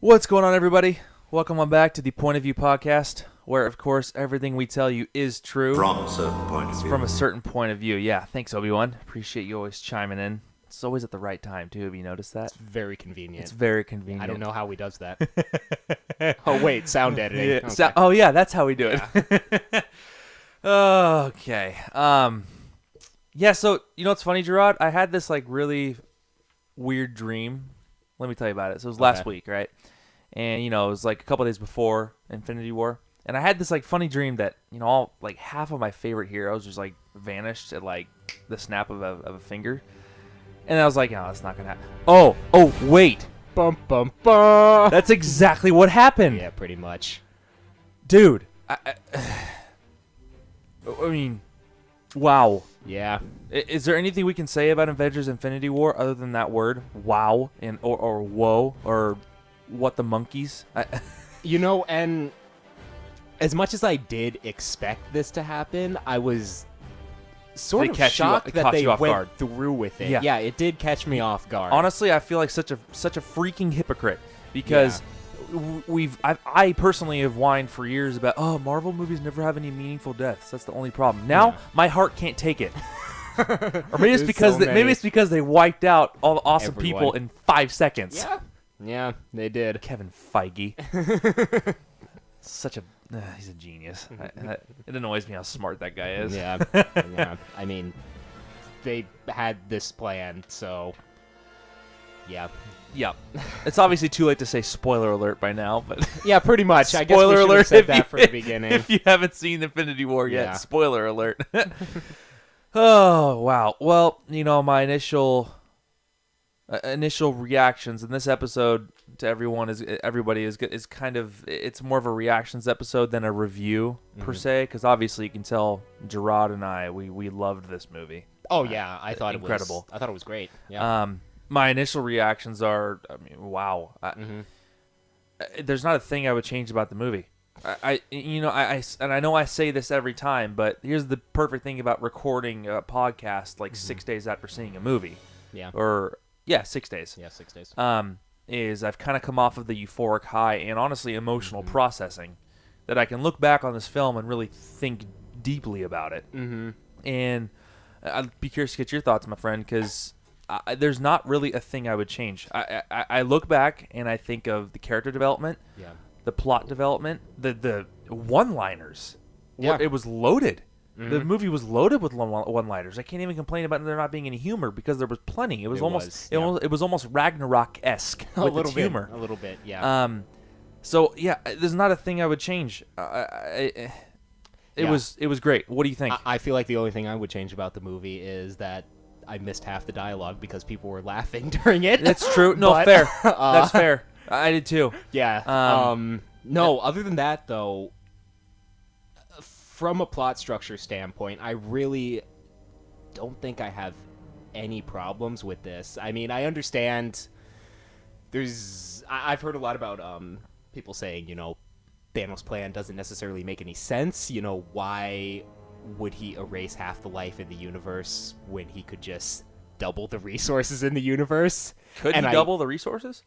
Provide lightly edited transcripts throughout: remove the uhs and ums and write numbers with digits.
What's going on, everybody? Welcome on back to the Point of View podcast, where, of course, everything we tell you is true. From a certain point of view. From a certain point of view. Yeah, thanks, Obi-Wan. Appreciate you always chiming in. It's always at the right time, too. Have you noticed that? It's very convenient. It's very convenient. I don't know how he does that. Oh, wait, sound editing. Yeah. Okay. Oh, yeah, that's how we do it. Okay. Yeah, so, you know what's funny, Jerrod? I had this, really weird dream. Let me tell you about it. So it was last week, right? And, it was a couple days before Infinity War. And I had this, funny dream that, all, half of my favorite heroes just, vanished at, the snap of a finger. And I was like, no, that's not going to happen. Oh, wait. Bum, bum, bum. That's exactly what happened. Yeah, pretty much. Dude. I mean, wow. Yeah. Is there anything we can say about Avengers Infinity War other than that word, wow, and or whoa, or what the monkeys? And as much as I did expect this to happen, I was sort of shocked that they went through with it. Yeah, it did catch me off guard. Honestly, I feel like such a freaking hypocrite because I personally have whined for years about Marvel movies never have any meaningful deaths. That's the only problem. Now my heart can't take it. Or maybe it's because they wiped out all the awesome people in 5 seconds. Yeah, they did. Kevin Feige. He's a genius. It annoys me how smart that guy is. Yeah. I mean, they had this plan, so yeah. Yep. It's obviously too late to say spoiler alert by now, but yeah, pretty much. I guess spoiler we should have said that from the beginning. If you haven't seen Infinity War yet, spoiler alert. Oh, wow. Well, my initial reactions in this episode to everybody is kind of, it's more of a reactions episode than a review per se, because obviously you can tell Jerrod and I we loved this movie. Oh yeah, I thought incredible. I thought it was great. Yeah. My initial reactions are, wow. There's not a thing I would change about the movie. I know I say this every time, but here's the perfect thing about recording a podcast 6 days after seeing a movie. Yeah. 6 days. Yeah, 6 days. Is I've kind of come off of the euphoric high and honestly emotional processing that I can look back on this film and really think deeply about it. Mm-hmm. And I'd be curious to get your thoughts, my friend, because there's not really a thing I would change. I look back and I think of the character development, the plot development, the one-liners. Yeah. It was loaded. Mm-hmm. The movie was loaded with one-liners. I can't even complain about there not being any humor because there was plenty. It was almost Ragnarok-esque with its humor. A little bit, yeah. So yeah, there's not a thing I would change. It was great. What do you think? I feel like the only thing I would change about the movie is that I missed half the dialogue because people were laughing during it. That's true. No, fair. That's fair. I did too. Yeah. No, other than that, though, from a plot structure standpoint, I really don't think I have any problems with this. I mean, I understand I've heard a lot about people saying, Thanos' plan doesn't necessarily make any sense. Why would he erase half the life in the universe when he could just double the resources in the universe? Could he double the resources?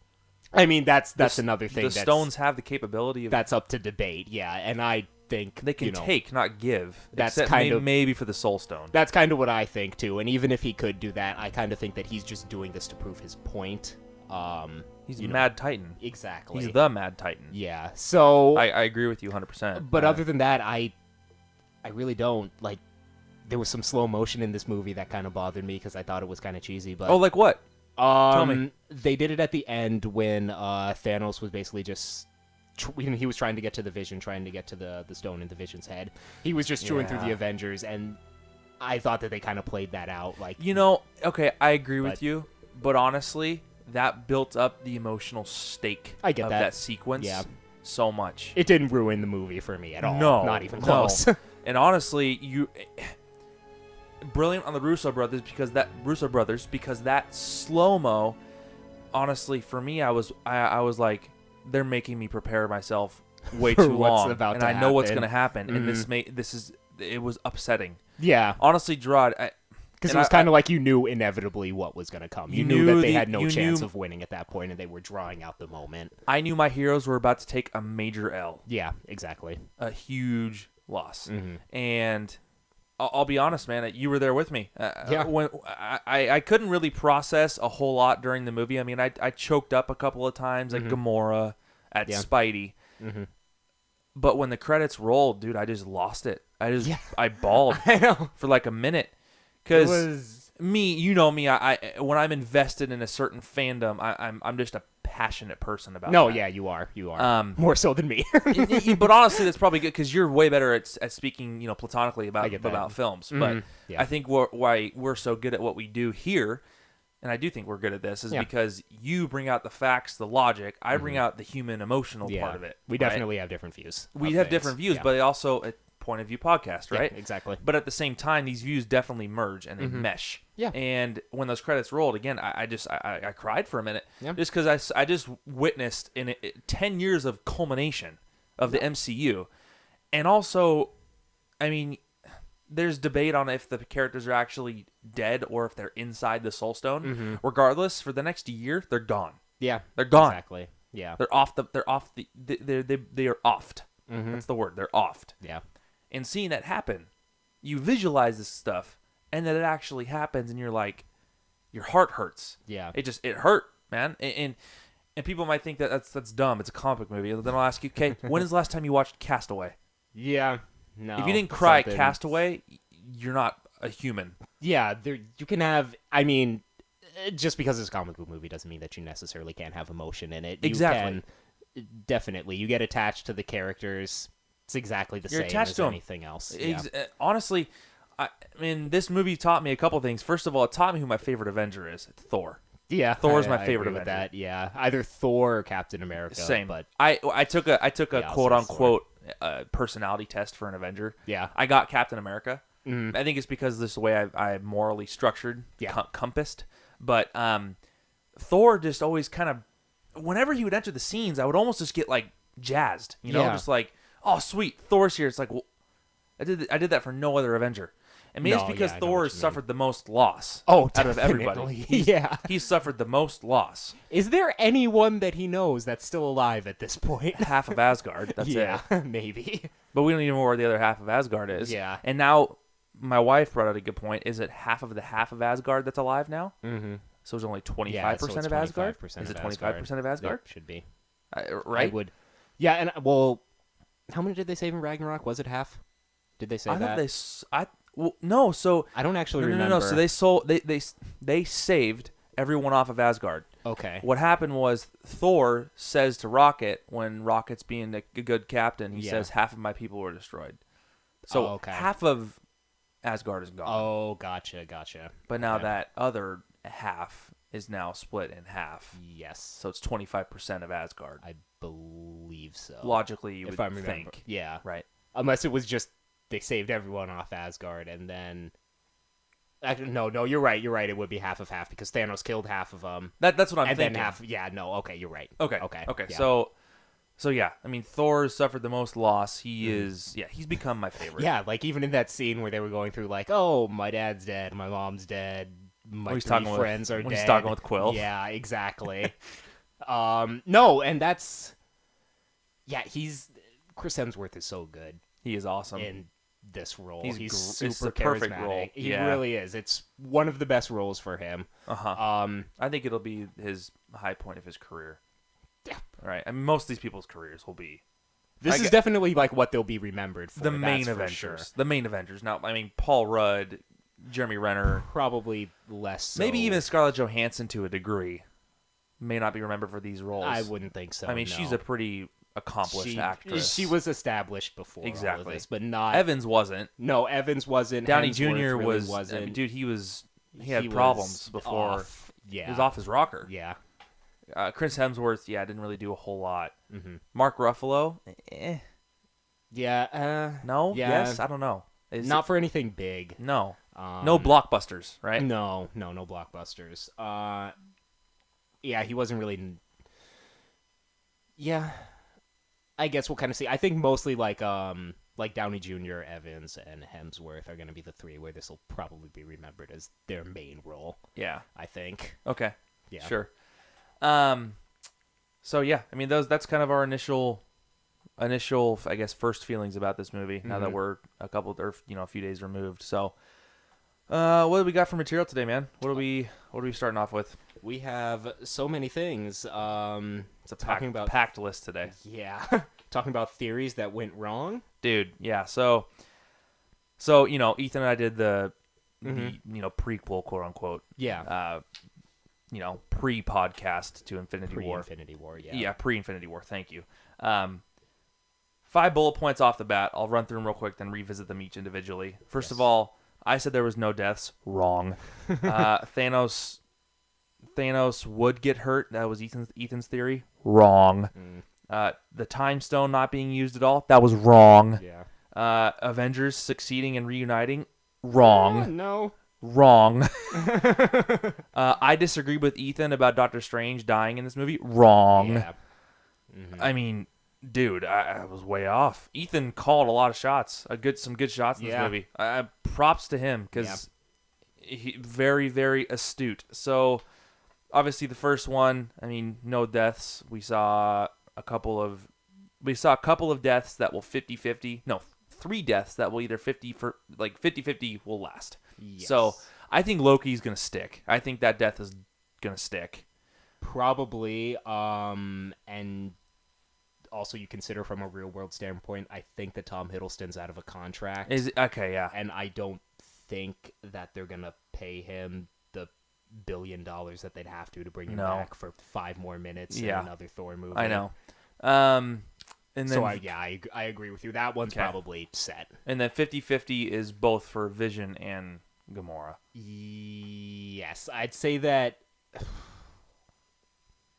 I mean, that's another thing. The stones have the capability of... That's up to debate, yeah. And I think... They can take, not give. That's maybe for the Soul Stone. That's kind of what I think, too. And even if he could do that, I kind of think that he's just doing this to prove his point. He's Mad Titan. Exactly. He's the Mad Titan. Yeah, so... I agree with you 100%. But other than that, I really don't. There was some slow motion in this movie that kind of bothered me because I thought it was kind of cheesy. But like what? Tell me. They did it at the end when Thanos was basically just... he was trying to get to the Vision, trying to get to the stone in the Vision's head. He was just chewing through the Avengers, and I thought that they kind of played that out. Okay, I agree with you, but honestly, that built up the emotional stake of that sequence so much. It didn't ruin the movie for me at all. No. Not even close. And honestly, brilliant on the Russo brothers because that slow-mo, honestly, for me, I was like, they're making me prepare myself way too long, and I know what's going to happen. And it was upsetting. Yeah. Honestly, Jerrod, Because it was kind of like you knew inevitably what was going to come. You knew that they had no chance of winning at that point, and they were drawing out the moment. I knew my heroes were about to take a major L. Yeah, exactly. A huge loss. And I'll be honest, man, you were there with me. When I couldn't really process a whole lot during the movie. I mean, I choked up a couple of times at Gamora, at Spidey. But when the credits rolled, dude, I just lost it. I bawled for like a minute. Because me, you know me, I when I'm invested in a certain fandom, I'm just a passionate person about that. Yeah, you are. More so than me. But honestly, that's probably good because you're way better at speaking, platonically about films. But I think why we're so good at what we do here, and I do think we're good at this, is because you bring out the facts, the logic. I bring out the human emotional part of it. We definitely have different views. We have different views, but also a point of view podcast, right? Yeah, exactly. But at the same time, these views definitely merge and they mesh. Yeah. And when those credits rolled, again, I cried for a minute just because I just witnessed 10 years of culmination of the MCU. And also, I mean, there's debate on if the characters are actually dead or if they're inside the Soul Stone. Regardless, for the next year, they're gone. Yeah. They're gone. Exactly. Yeah. They are offed. That's the word. They're offed. Yeah. And seeing that happen, you visualize this stuff, and then it actually happens, and you're like, your heart hurts. Yeah. It hurt, man. And people might think that that's dumb. It's a comic book movie. Then I'll ask you, Kate, when is the last time you watched Castaway? Yeah. No. If you didn't cry at Castaway, you're not a human. Yeah. You can have. I mean, just because it's a comic book movie doesn't mean that you necessarily can't have emotion in it. Exactly. Definitely, you get attached to the characters. It's exactly the same as anything else. Honestly, I mean, this movie taught me a couple things. First of all, it taught me who my favorite Avenger is. It's Thor. Yeah, Thor's my favorite Avenger. With that, yeah, either Thor or Captain America. Same, but I took a quote unquote personality test for an Avenger. Yeah, I got Captain America. I think it's because this is the way I'm morally structured, compassed. But Thor just always kind of, whenever he would enter the scenes, I would almost just get like jazzed, just like, oh sweet, Thor's here. It's like, well, I did that for no other Avenger. I mean, it's because Thor has suffered the most loss out of everybody. He's suffered the most loss. Is there anyone that he knows that's still alive at this point? Half of Asgard. That's it. Maybe. But we don't even know where the other half of Asgard is. Yeah. And now, my wife brought out a good point. Is it half of Asgard that's alive now? Mm-hmm. So it's only 25% of Asgard? Is it 25% of Asgard? Yep, should be. Right? I would. Yeah, and well, how many did they save in Ragnarok? Was it half? Did they say that? No, so I don't actually remember. No. So they saved everyone off of Asgard. Okay. What happened was Thor says to Rocket, when Rocket's being a good captain, he says half of my people were destroyed. So half of Asgard is gone. Oh, gotcha. But now that other half is now split in half. Yes. So it's 25% of Asgard. I believe so. Logically, you would think. Yeah. Right. Unless it was just they saved everyone off Asgard and then... Actually, no, you're right. It would be half of half because Thanos killed half of them. That's what I'm thinking. And then half... Yeah, no, okay, you're right. Okay. Yeah. So yeah, I mean, Thor has suffered the most loss. He's become my favorite. Yeah, like even in that scene where they were going through like, oh, my dad's dead, my mom's dead, my three friends are dead. He's talking with Quill. Yeah, exactly. No, and that's... Yeah, Chris Hemsworth is so good. He is awesome. In this role. He's super perfect charismatic. role. He really is. It's one of the best roles for him. I think it'll be his high point of his career. Yeah. Right. I mean, most of these people's careers will be. This is definitely like what they'll be remembered for. The main Avengers. Sure. The main Avengers. Now, I mean, Paul Rudd, Jeremy Renner. Probably less so. Maybe even Scarlett Johansson to a degree may not be remembered for these roles. I wouldn't think so. I mean, she's a pretty accomplished actress. She was established before all of this, but not... Evans wasn't. No, Evans wasn't. Downey Hemsworth Jr. really wasn't. I mean, dude, he had was problems before. Off. Yeah. He was off his rocker. Yeah. Chris Hemsworth, didn't really do a whole lot. Mm-hmm. Mark Ruffalo, Yeah. No? Yeah. Yes? I don't know. Not for anything big. No. No blockbusters, right? No blockbusters. Yeah, he wasn't really... Yeah. I guess we'll kind of see. I think mostly like like Downey Jr., Evans, and Hemsworth are going to be the three where this will probably be remembered as their main role. Yeah. I think. Okay. Yeah. Sure. So yeah, I mean that's kind of our initial, I guess, first feelings about this movie. Now that we're a few days removed. So, what do we got for material today, man? What are we starting off with? We have so many things. It's a packed list today. Yeah. Talking about theories that went wrong. Dude, yeah. So Ethan and I did the prequel, quote unquote. Yeah. Pre-podcast to Infinity War. Pre-Infinity War, yeah. Yeah, pre-Infinity War. Thank you. 5 bullet points off the bat. I'll run through them real quick, then revisit them each individually. First of all, I said there was no deaths. Wrong. Thanos would get hurt. That was Ethan's theory. Wrong. The Time Stone not being used at all. That was wrong. Yeah. Avengers succeeding and reuniting. Wrong. No. Wrong. I disagree with Ethan about Doctor Strange dying in this movie. Wrong. Yeah. I mean, dude, I was way off. Ethan called a lot of shots, some good shots in this movie. Props to him because he very, very astute. So, obviously, the first one, I mean, no deaths. We saw a couple of deaths that will 50-50. No, 3 deaths that will either 50-50 will last. Yes. So I think Loki's gonna stick. I think that death is gonna stick. Probably. And also you consider from a real world standpoint, I think that Tom Hiddleston's out of a contract. Okay, yeah. And I don't think that they're gonna pay him the $1 billion that they'd have to bring him back for 5 more minutes in another Thor movie. I know. And then, so I agree with you. That one's probably set. And then 50-50 is both for Vision and Gamora. Yes, I'd say that.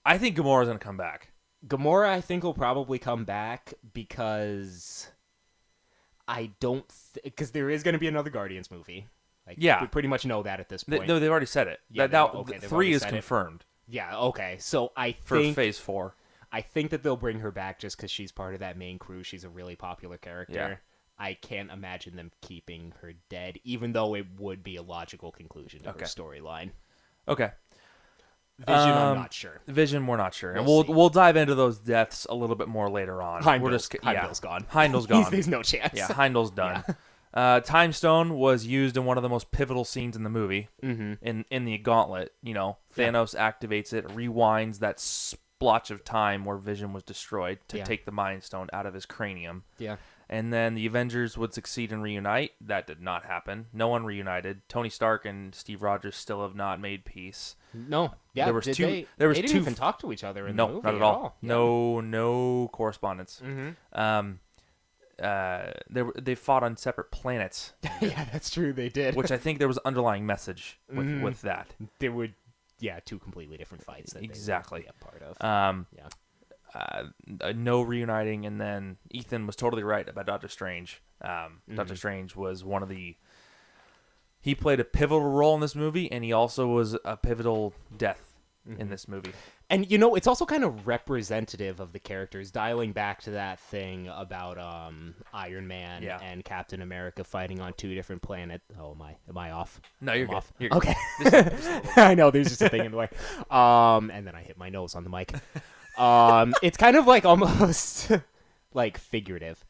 I think Gamora's gonna come back. Gamora, I think, will probably come back because I don't. Because there is going to be another Guardians movie. We pretty much know that at this point. No, they've already said it. Yeah, 3 is confirmed. Yeah. Okay. So I think for Phase 4. I think that they'll bring her back just because she's part of that main crew. She's a really popular character. Yeah. I can't imagine them keeping her dead, even though it would be a logical conclusion to her storyline. Okay. Vision, I'm not sure. Vision, we're not sure. And we'll dive into those deaths a little bit more later on. Heimdall's gone. Heimdall's gone. There's no chance. Yeah, Heimdall's done. Yeah. Time Stone was used in one of the most pivotal scenes in the movie. In the Gauntlet, Thanos activates it, rewinds that splotch of time where Vision was destroyed to take the Mind Stone out of his cranium. Yeah. And then the Avengers would succeed and reunite. That did not happen. No one reunited. Tony Stark and Steve Rogers still have not made peace. No. Yeah. There was they didn't even talk to each other in the movie not at all. Yeah. No correspondence. They fought on separate planets. Yeah, that's true. They did. Which I think there was an underlying message with that. There would, 2 completely different fights that exactly they were a part of. No reuniting, and then Ethan was totally right about Doctor Strange. Doctor Strange was one of the... He played a pivotal role in this movie, and he also was a pivotal death in this movie. And, it's also kind of representative of the characters, dialing back to that thing about Iron Man and Captain America fighting on 2 different planets. Oh, am I off? No, you're good. Off. You're okay. I know, there's just a thing in the way. And then I hit my nose on the mic. It's kind of like almost like figurative.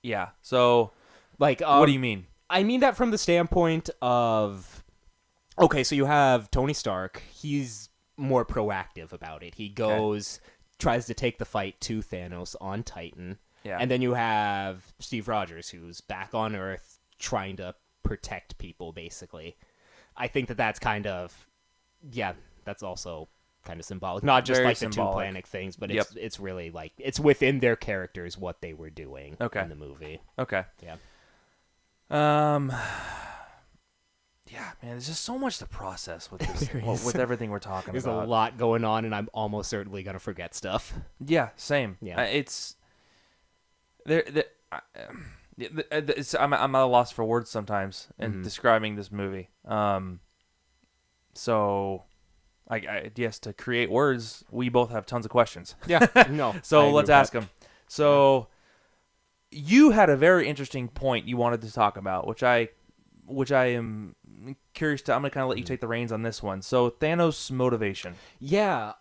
Yeah. So, what do you mean? I mean that from the standpoint of, okay, so you have Tony Stark. He's more proactive about it. He goes, tries to take the fight to Thanos on Titan. Yeah. And then you have Steve Rogers, who's back on Earth trying to protect people, basically. I think that's kind of, that's also kind of symbolic. Not just very like symbolic. The 2 planet things, but it's really like, it's within their characters what they were doing in the movie. Okay. Yeah. Yeah, man, there's just so much to process with this, with everything we're talking There's about. There's a lot going on, and I'm almost certainly going to forget stuff. Yeah, same. Yeah. It's... I'm at a loss for words sometimes in describing this movie. So... I guess to create words, we both have tons of questions. Yeah, no. So let's ask them. So, you had a very interesting point you wanted to talk about, which I am curious to. I'm gonna kind of let you take the reins on this one. So Thanos motivation. Yeah.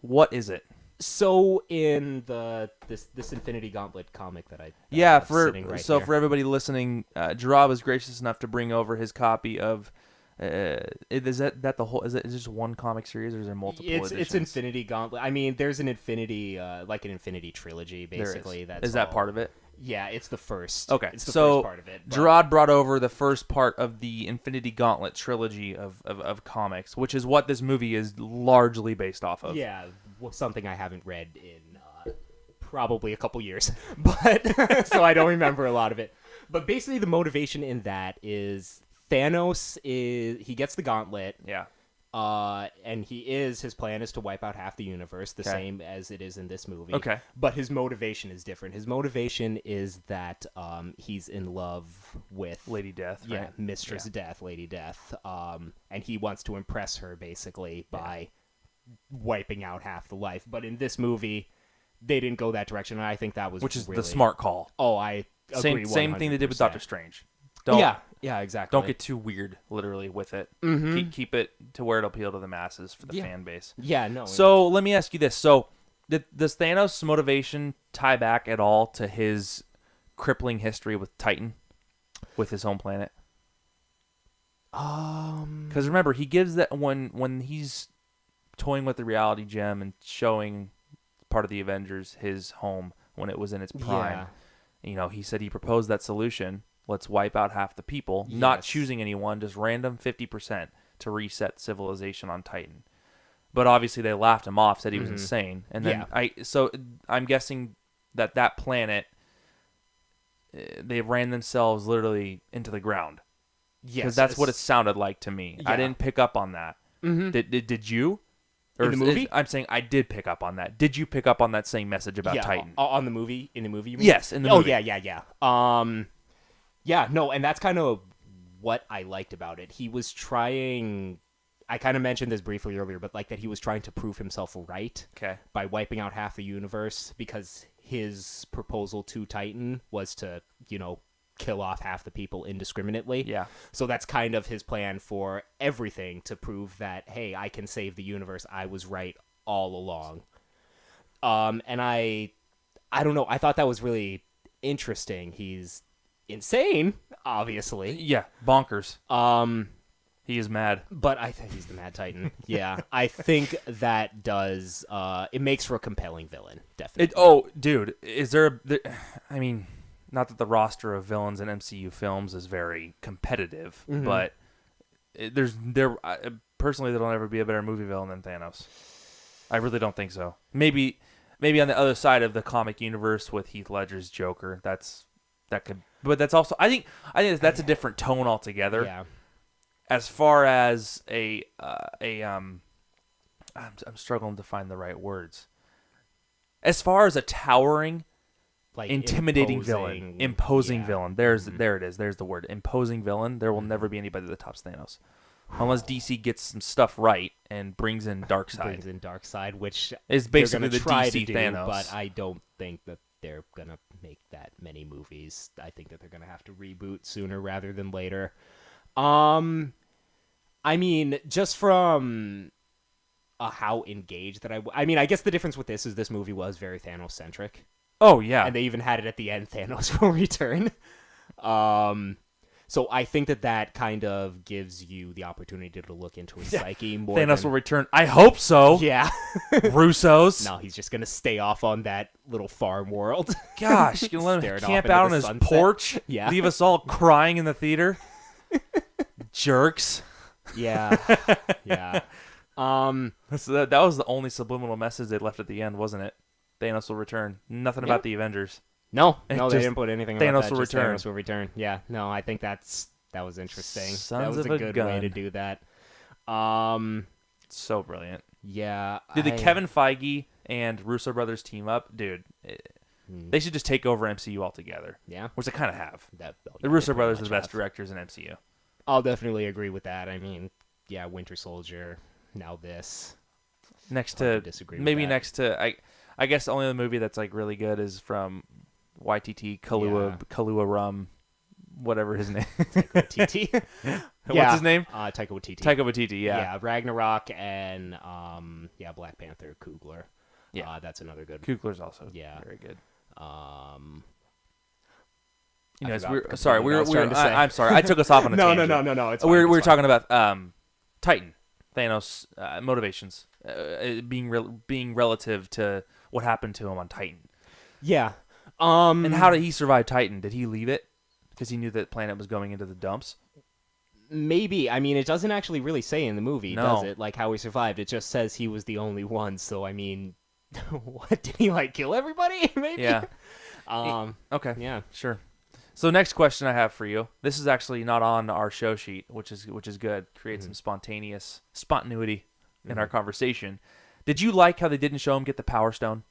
What is it? So in this Infinity Gauntlet comic that I Yeah, have sitting right here. for everybody listening, Jerrod was gracious enough to bring over his copy of. Is that the whole? Is it just one comic series, or is there multiple? It's Infinity Gauntlet. I mean, there's an Infinity like an Infinity trilogy basically. Is that part of it? Yeah, it's the first. Okay, it's the so first part of it. Jerrod brought over the first part of the Infinity Gauntlet trilogy of comics, which is what this movie is largely based off of. Yeah, something I haven't read in probably a couple years, but so I don't remember a lot of it. But basically, the motivation in that is Thanos he gets the gauntlet. Yeah. And his plan is to wipe out half the universe, the same as it is in this movie. Okay. But his motivation is different. His motivation is that he's in love with Lady Death, right? Yeah, Mistress Death, Lady Death. And he wants to impress her basically by wiping out half the life. But in this movie, they didn't go that direction, and I think that was the smart call. Oh, I agree. Same thing they did with 100%. Doctor Strange. Yeah, exactly. Don't get too weird, literally, with it. Mm-hmm. Keep it to where it'll appeal to the masses for the fan base. Yeah, no. So let me ask you this: so does Thanos' motivation tie back at all to his crippling history with Titan, with his home planet? Because remember, he gives that when he's toying with the reality gem and showing part of the Avengers his home when it was in its prime. You know, he said he proposed that solution. Let's wipe out half the people, not choosing anyone, just random 50% to reset civilization on Titan. But obviously they laughed him off, said he was insane. And then I'm guessing that planet, they ran themselves literally into the ground. Yes. Because that's what it sounded like to me. Yeah. I didn't pick up on that. Mm-hmm. Did you? Or in the movie? I'm saying I did pick up on that. Did you pick up on that same message about Titan? On the movie? In the movie, you mean? Yes, in the movie. Oh, yeah. Yeah, no, and that's kind of what I liked about it. He was trying... I kind of mentioned this briefly earlier, but like that he was trying to prove himself right by wiping out half the universe because his proposal to Titan was to, kill off half the people indiscriminately. Yeah. So that's kind of his plan for everything to prove that, hey, I can save the universe. I was right all along. And I don't know. I thought that was really interesting. He's insane, obviously. Yeah, bonkers. He is mad. But I think he's the Mad Titan. Yeah. I think that does... it makes for a compelling villain, definitely. Dude, is there... I mean... Not that the roster of villains in MCU films is very competitive, but personally, there'll never be a better movie villain than Thanos. I really don't think so. Maybe on the other side of the comic universe with Heath Ledger's Joker, but that's also I think that's a different tone altogether. Yeah. As far as I'm struggling to find the right words. As far as a towering, like intimidating imposing villain. There it is. There's the word, imposing villain. There will never be anybody that tops Thanos, unless DC gets some stuff right and brings in Darkseid. Which is basically the try DC to do, Thanos. But I don't think that they're gonna make that many movies. I think that they're gonna have to reboot sooner rather than later. I mean, just from how engaged that I mean, I guess the difference with this is this movie was very Thanos centric. Oh, yeah. And they even had it at the end, Thanos will return. So I think that kind of gives you the opportunity to look into his psyche more. Thanos will return. I hope so. Yeah. Russos. No, he's just going to stay off on that little farm world. Gosh, you can let him camp out on his porch? Yeah. Leave us all crying in the theater? Jerks. Yeah. Yeah. So that was the only subliminal message they left at the end, wasn't it? Thanos will return. Nothing about the Avengers. No, they didn't put anything about Thanos that. will return. Thanos will return. Yeah, no, I think that was interesting. Sons that was of a good gun. way to do that. So brilliant. Yeah. Dude, the Kevin Feige and Russo brothers team up, dude. They should just take over MCU altogether. Yeah. Which they kind of have. The Russo brothers are the best directors in MCU. I'll definitely agree with that. I mean, yeah, Winter Soldier, now this. Next to I guess the only other movie that's like really good is from YTT Kahlua Rum, whatever his name. Taika Waititi. What's his name? Taika Waititi. Taika Waititi. Yeah. Yeah, Ragnarok and Black Panther, Coogler. Yeah, that's another good. Coogler's also very good. I'm sorry. I took us off on a tangent. No. It's we were talking about Titan, Thanos motivations being relative to what happened to him on Titan. Yeah. And how did he survive Titan? Did he leave it because he knew that planet was going into the dumps? Maybe. I mean, it doesn't actually really say in the movie, No. does it? Like how he survived. It just says he was the only one. So I mean, what did he like? Kill everybody? Maybe. Yeah. Okay. Yeah. Sure. So next question I have for you. This is actually not on our show sheet, which is good. Create some spontaneity in our conversation. Did you like how they didn't show him get the Power Stone?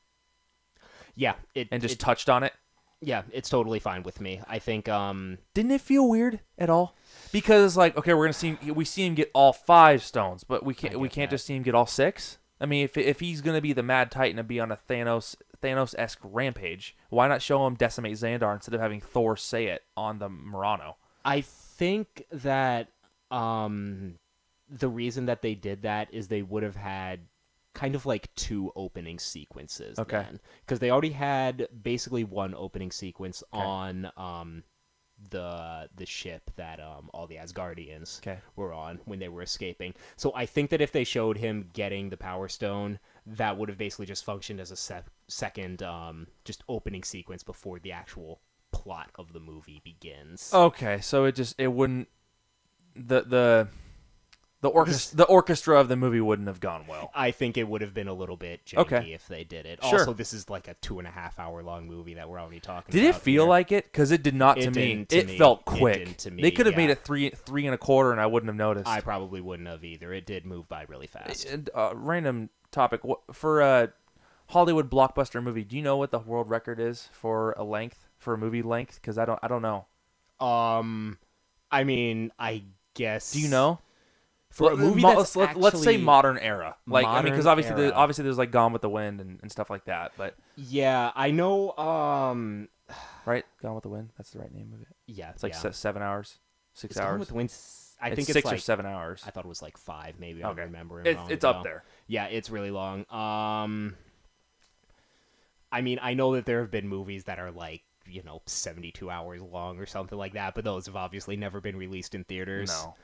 Yeah. Just touched on it? Yeah, it's totally fine with me. I think didn't it feel weird at all? Because like, okay, we see him get all 5 stones, but we can't just see him get all 6. I mean, if he's gonna be the Mad Titan and be on a Thanos-esque rampage, why not show him decimate Xandar instead of having Thor say it on the Murano? I think that the reason that they did that is they would have had kind of like 2 opening sequences. Okay. Because they already had basically 1 opening sequence on the ship that all the Asgardians were on when they were escaping. So I think that if they showed him getting the Power Stone, that would have basically just functioned as a second just opening sequence before the actual plot of the movie begins. Okay, so it wouldn't the orchestra of the movie wouldn't have gone well. I think it would have been a little bit janky if they did it. Sure. Also, this is like a 2.5 hour long movie that we're already talking about. Did it feel like it? Because it did not to me. It felt quick. It didn't to me, they could have made it 3 1/4, and I wouldn't have noticed. I probably wouldn't have either. It did move by really fast. Random topic for a Hollywood blockbuster movie. Do you know what the world record is for a movie length? Because I don't know. I mean, I guess. Do you know? For a movie that's let's say modern era, because era. obviously there's like Gone with the Wind and stuff like that, but yeah, I know. Right, Gone with the Wind. That's the right name of it. Yeah, it's like 7 hours, 6 it's hours. Gone with the Wind. I think it's 6 like, or 7 hours. I thought it was like 5, maybe. I'm remembering wrong. It's up there. Yeah, it's really long. I mean, I know that there have been movies that are like 72 hours long or something like that, but those have obviously never been released in theaters. No.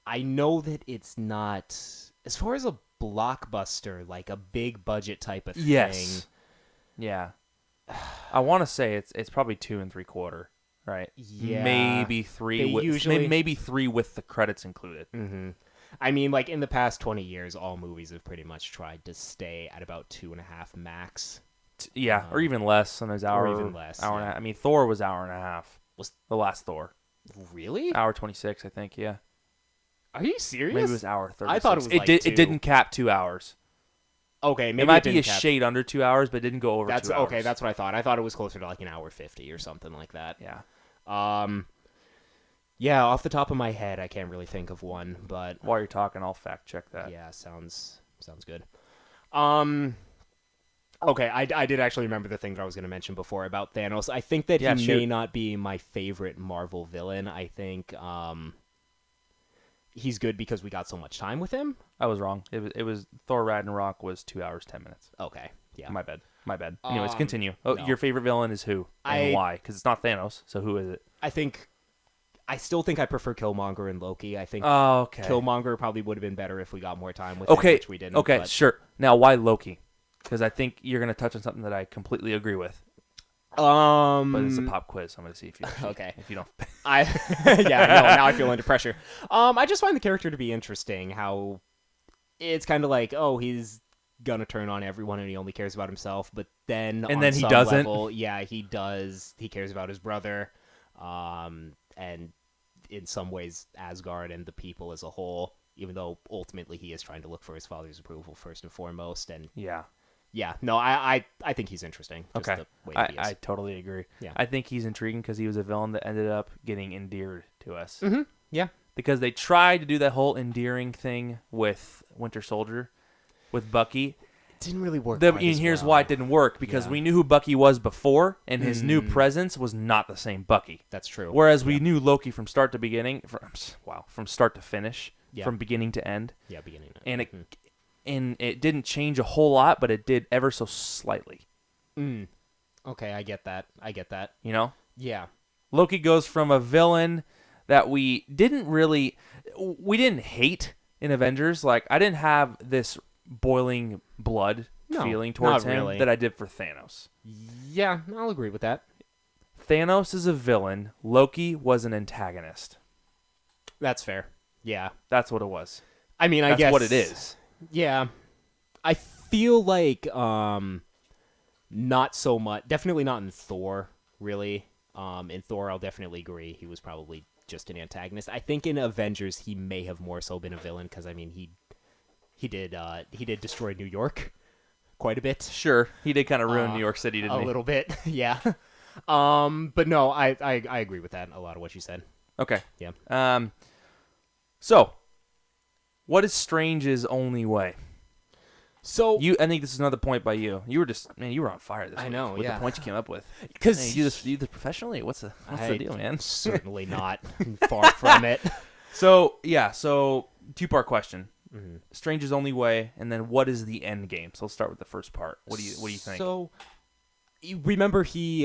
I know that it's not, as far as a blockbuster, like a big budget type of thing. Yes. Yeah. I want to say it's probably 2 3/4, right? Yeah. Maybe 3. Maybe 3 with the credits included. Mm-hmm. I mean, like in the past 20 years, all movies have pretty much tried to stay at about 2.5 max. Yeah, or even less. Sometimes hour. Or even less. Hour and a half. I mean, Thor was hour and a half. Was the last Thor? Really? Hour 26, I think. Yeah. Are you serious? Maybe it was hour 36. I thought it was like 2. It didn't cap 2 hours. Okay, maybe it might be a shade under 2 hours, but it didn't go over 2 hours. Okay, that's what I thought. I thought it was closer to like an hour 50 or something like that. Yeah. Yeah, off the top of my head, I can't really think of one, but while you're talking, I'll fact check that. Yeah, sounds good. Okay, I did actually remember the thing that I was going to mention before about Thanos. I think that he may not be my favorite Marvel villain. I think he's good because we got so much time with him. I was wrong. It was Thor Ragnarok was 2 hours 10 minutes. Okay, yeah. My bad. Anyways, continue. No. Your favorite villain is who and why? Because it's not Thanos. So who is it? I still think I prefer Killmonger and Loki. I think Killmonger probably would have been better if we got more time with him, which we didn't. Okay, sure. Now, why Loki? Because I think you're going to touch on something that I completely agree with. But it's a pop quiz. So I'm going to see if you if you don't. Now I feel under pressure. I just find the character to be interesting. How it's kind of like, oh, he's gonna turn on everyone and he only cares about himself, but then he doesn't. Level, yeah, he does. He cares about his brother, and in some ways Asgard and the people as a whole. Even though ultimately he is trying to look for his father's approval first and foremost, and I think he's interesting. Just the way that he is. I totally agree. Yeah. I think he's intriguing because he was a villain that ended up getting endeared to us. Mm-hmm. Yeah, because they tried to do that whole endearing thing with Winter Soldier, with Bucky, didn't really work. And here's why it didn't work, because we knew who Bucky was before, and his new presence was not the same Bucky. That's true. Whereas we knew Loki from start to beginning, from start to finish, from beginning to end. Yeah, beginning. And it didn't change a whole lot, but it did ever so slightly. Okay, I get that. You know? Yeah. Loki goes from a villain that we didn't hate in Avengers. Like, I didn't have this boiling blood feeling towards him that I did for Thanos. Yeah, I'll agree with that. Thanos is a villain. Loki was an antagonist. That's fair. Yeah. That's what it was. I mean, I guess that's what it is. Yeah. I feel like not so much. Definitely not in Thor, really. In Thor, I'll definitely agree. He was probably just an antagonist. I think in Avengers, he may have more so been a villain, because, I mean, he did destroy New York quite a bit. Sure. He did kind of ruin New York City, didn't he? A little bit, yeah. But no, I agree with that, a lot of what you said. Okay. Yeah. So, what is Strange's only way? So I think this is another point by you. You were on fire this week. I know, with yeah. the points you came up with. Because you do this professionally? What's the deal, man? Certainly not. Far from it. So 2-part question. Mm-hmm. Strange's only way, and then what is the end game? So let's start with the first part. What do you think? So, you remember he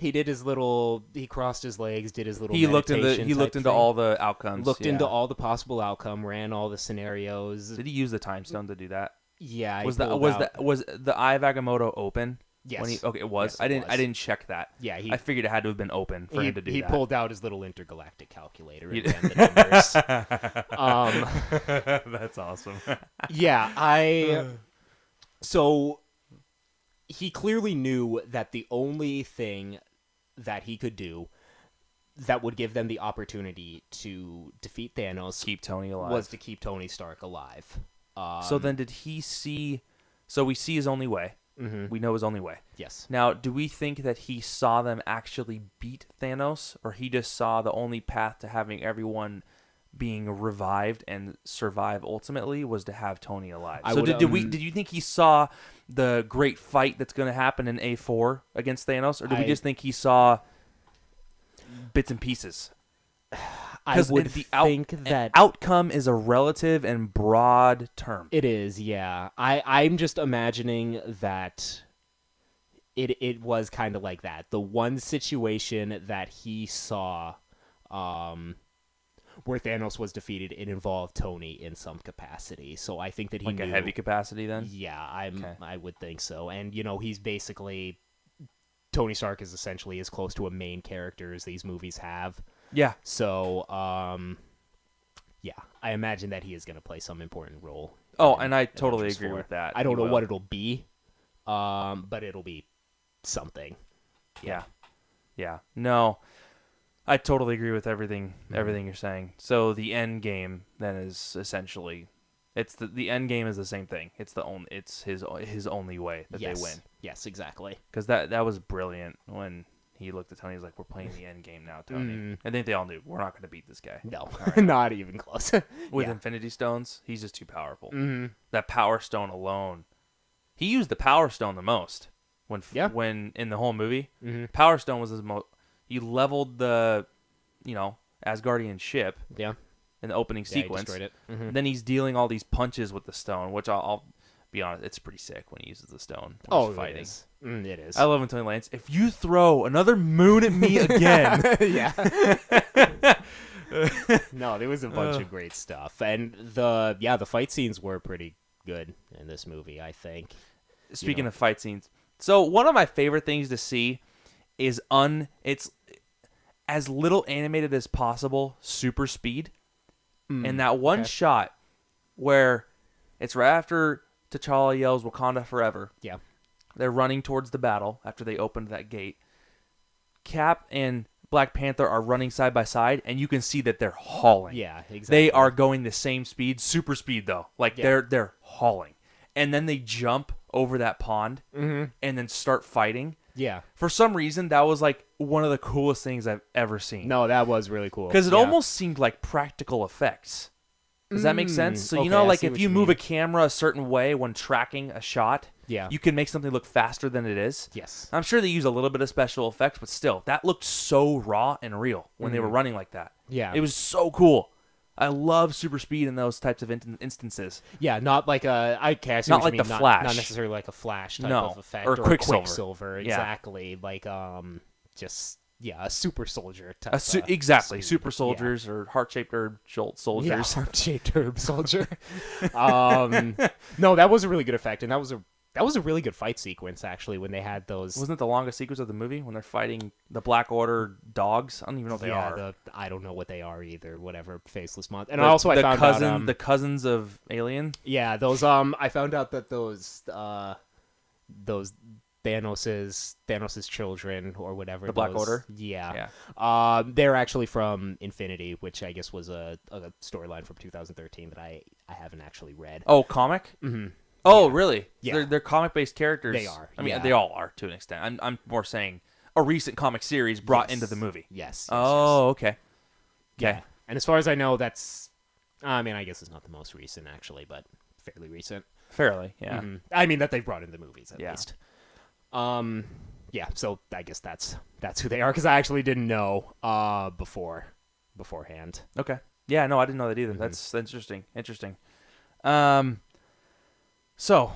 did his little. He crossed his legs, did his little. He looked into all the outcomes. Looked into all the possible outcome. Ran all the scenarios. Did he use the time stone to do that? Yeah. Was the Eye of Agamotto open? Yes. Okay, it was. Yes, I didn't check that. Yeah. I figured it had to have been open for him to do that. He pulled out his little intergalactic calculator and ran the numbers. That's awesome. Yeah. So he clearly knew that the only thing that he could do that would give them the opportunity to defeat Thanos, keep Tony alive, was to keep Tony Stark alive. So then did he see... So we see his only way. Mm-hmm. We know his only way. Yes. Now, do we think that he saw them actually beat Thanos, or he just saw the only path to having everyone being revived and survive ultimately was to have Tony alive? Did you think he saw the great fight that's going to happen in A4 against Thanos, or did we just think he saw bits and pieces? I would think that outcome is a relative and broad term. It is, yeah. I'm just imagining that it was kind of like that. The one situation that he saw where Thanos was defeated, it involved Tony in some capacity. So I think that he knew, a heavy capacity then? Yeah, I would think so. And, he's basically... Tony Stark is essentially as close to a main character as these movies have. Yeah. So, yeah, I imagine that he is going to play some important role. Oh, and I totally agree with that. I don't know what it'll be, but it'll be something. Yeah. Yeah. No, I totally agree with everything you're saying. So the end game then is essentially, it's the end game is the same thing. It's his only way that they win. Yes, exactly. Because that was brilliant when he looked at Tony. He's like, "We're playing the end game now, Tony." I think they all knew we're not going to beat this guy. No, not even close. With Infinity Stones, he's just too powerful. Mm-hmm. That Power Stone alone, he used the Power Stone the most when in the whole movie. Mm-hmm. Power Stone was his most. He leveled the, Asgardian ship. Yeah. In the opening sequence. He destroyed it. Mm-hmm. Then he's dealing all these punches with the stone, which I'll be honest, it's pretty sick when he uses the stone. He's fighting. It is. It is. I love when Tony lands. If you throw another moon at me again. Yeah. No, there was a bunch of great stuff. And the fight scenes were pretty good in this movie, I think. Speaking of fight scenes. So one of my favorite things to see is it's as little animated as possible, super speed. And that one shot where it's right after T'Challa yells Wakanda forever. Yeah. They're running towards the battle after they opened that gate. Cap and Black Panther are running side by side, and you can see that they're hauling. Yeah, exactly. They are going the same speed, super speed though. Like they're hauling. And then they jump over that pond and then start fighting. Yeah. For some reason, that was like one of the coolest things I've ever seen. No, that was really cool. Because it almost seemed like practical effects. Does that make sense? So okay, you know, I like see if what you you move mean. a camera a certain way when tracking a shot, Yeah. you can make something look faster than it is. Yes. I'm sure they use a little bit of special effects, but still, that looked so raw and real when they were running like that. Yeah. It was so cool. I love super speed in those types of instances. Yeah, not like a. I see Not what you like mean. the not, Flash. Not necessarily like a Flash type No, of effect or or Quicksilver. Quicksilver. Yeah. Exactly. Like just a super soldier type. Exactly, speed. super soldiers or heart-shaped herb soldiers. Yeah, heart-shaped herb soldier. No, that was a really good effect, and that was a really good fight sequence actually when they had those. Wasn't it the longest sequence of the movie when they're fighting the Black Order dogs? I don't even know what they are. I don't know what they are either. Whatever, faceless monster. And I found out the cousins of Alien. Yeah, those I found out that those Thanos's children or whatever. The Black Order? Yeah. They're actually from Infinity, which I guess was a storyline from 2013 that I haven't actually read. Oh, comic? Mm-hmm. Oh, really? Yeah. They're comic-based characters. They are. I mean, yeah. they all are to an extent. I'm more saying a recent comic series brought into the movie. Yes. Oh, okay. Okay. Yeah. And as far as I know, that's. I mean, I guess it's not the most recent actually, but fairly recent. Fairly, yeah. Mm-hmm. I mean that they've brought in the movies at Yeah. least. Yeah. So I guess that's who they are because I actually didn't know beforehand. Okay. Yeah, no, I didn't know that either. Mm-hmm. That's interesting. Interesting. So,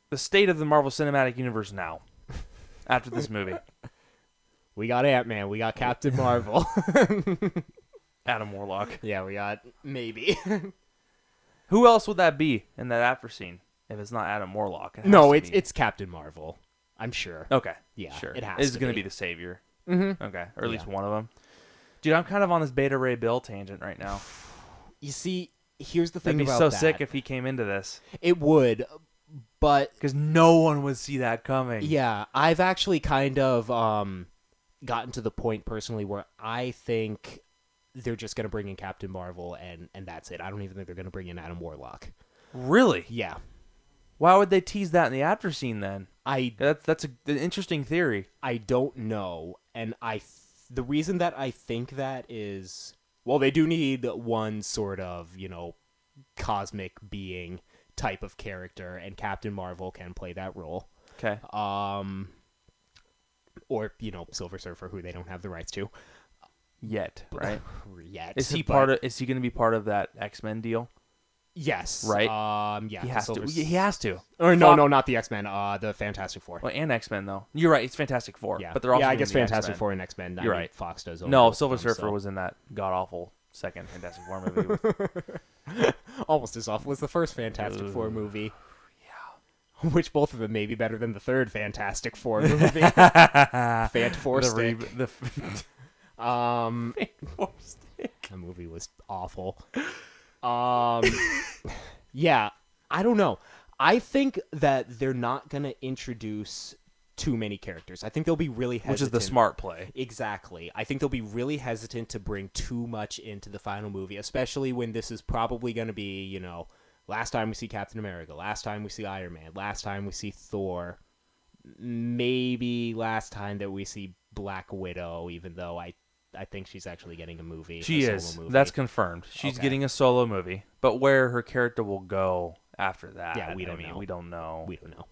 the state of the Marvel Cinematic Universe now, after this movie. We got Ant-Man. We got Captain Marvel. Adam Warlock. Yeah, we got maybe. Who else would that be in that after scene if it's not Adam Warlock? No, it's Captain Marvel. I'm sure. Okay. Yeah, sure. it has It's to going to be. be the savior. Mm-hmm. Okay, or at least one of them. Dude, I'm kind of on this Beta Ray Bill tangent right now. You see, here's the thing It'd be about so that. sick if he came into this. It would, but Because no one would see that coming. yeah, I've actually kind of gotten to the point personally where I think they're just going to bring in Captain Marvel and that's it. I don't even think they're going to bring in Adam Warlock. Really? Yeah. Why would they tease that in the after scene then? I That's an interesting theory. don't know, and the reason that I think that is, well, they do need one sort of, cosmic being type of character, and Captain Marvel can play that role. Okay. Or, Silver Surfer, who they don't have the rights to. Yet, right? Yet. Is he but- Is he going to be part of that X-Men deal? Yes. Right? Yeah. He has to. Silver- He has to. Or no, not the X-Men. The Fantastic Four. Well, and X-Men though. You're right. It's Fantastic Four. Yeah. But they're also I gonna guess be Fantastic X-Men. Four and X-Men. You're right. Fox does. No, own Silver them, Surfer so- was in that god awful second Fantastic Four movie. almost as awful as the first Fantastic Four movie. Yeah. Which both of them may be better than the third Fantastic Four movie. Fant Four Stick. That movie was awful. Yeah, I don't know. I think that they're not going to introduce too many characters. I think they'll be really hesitant. Which is the smart play. Exactly. I think they'll be really hesitant to bring too much into the final movie, especially when this is probably going to be, last time we see Captain America, last time we see Iron Man, last time we see Thor, maybe last time that we see Black Widow, even though I think she's actually getting a movie. She a is. solo movie. That's confirmed. She's Okay. getting a solo movie. But where her character will go after that, Yeah, we don't know. We don't know. We don't know.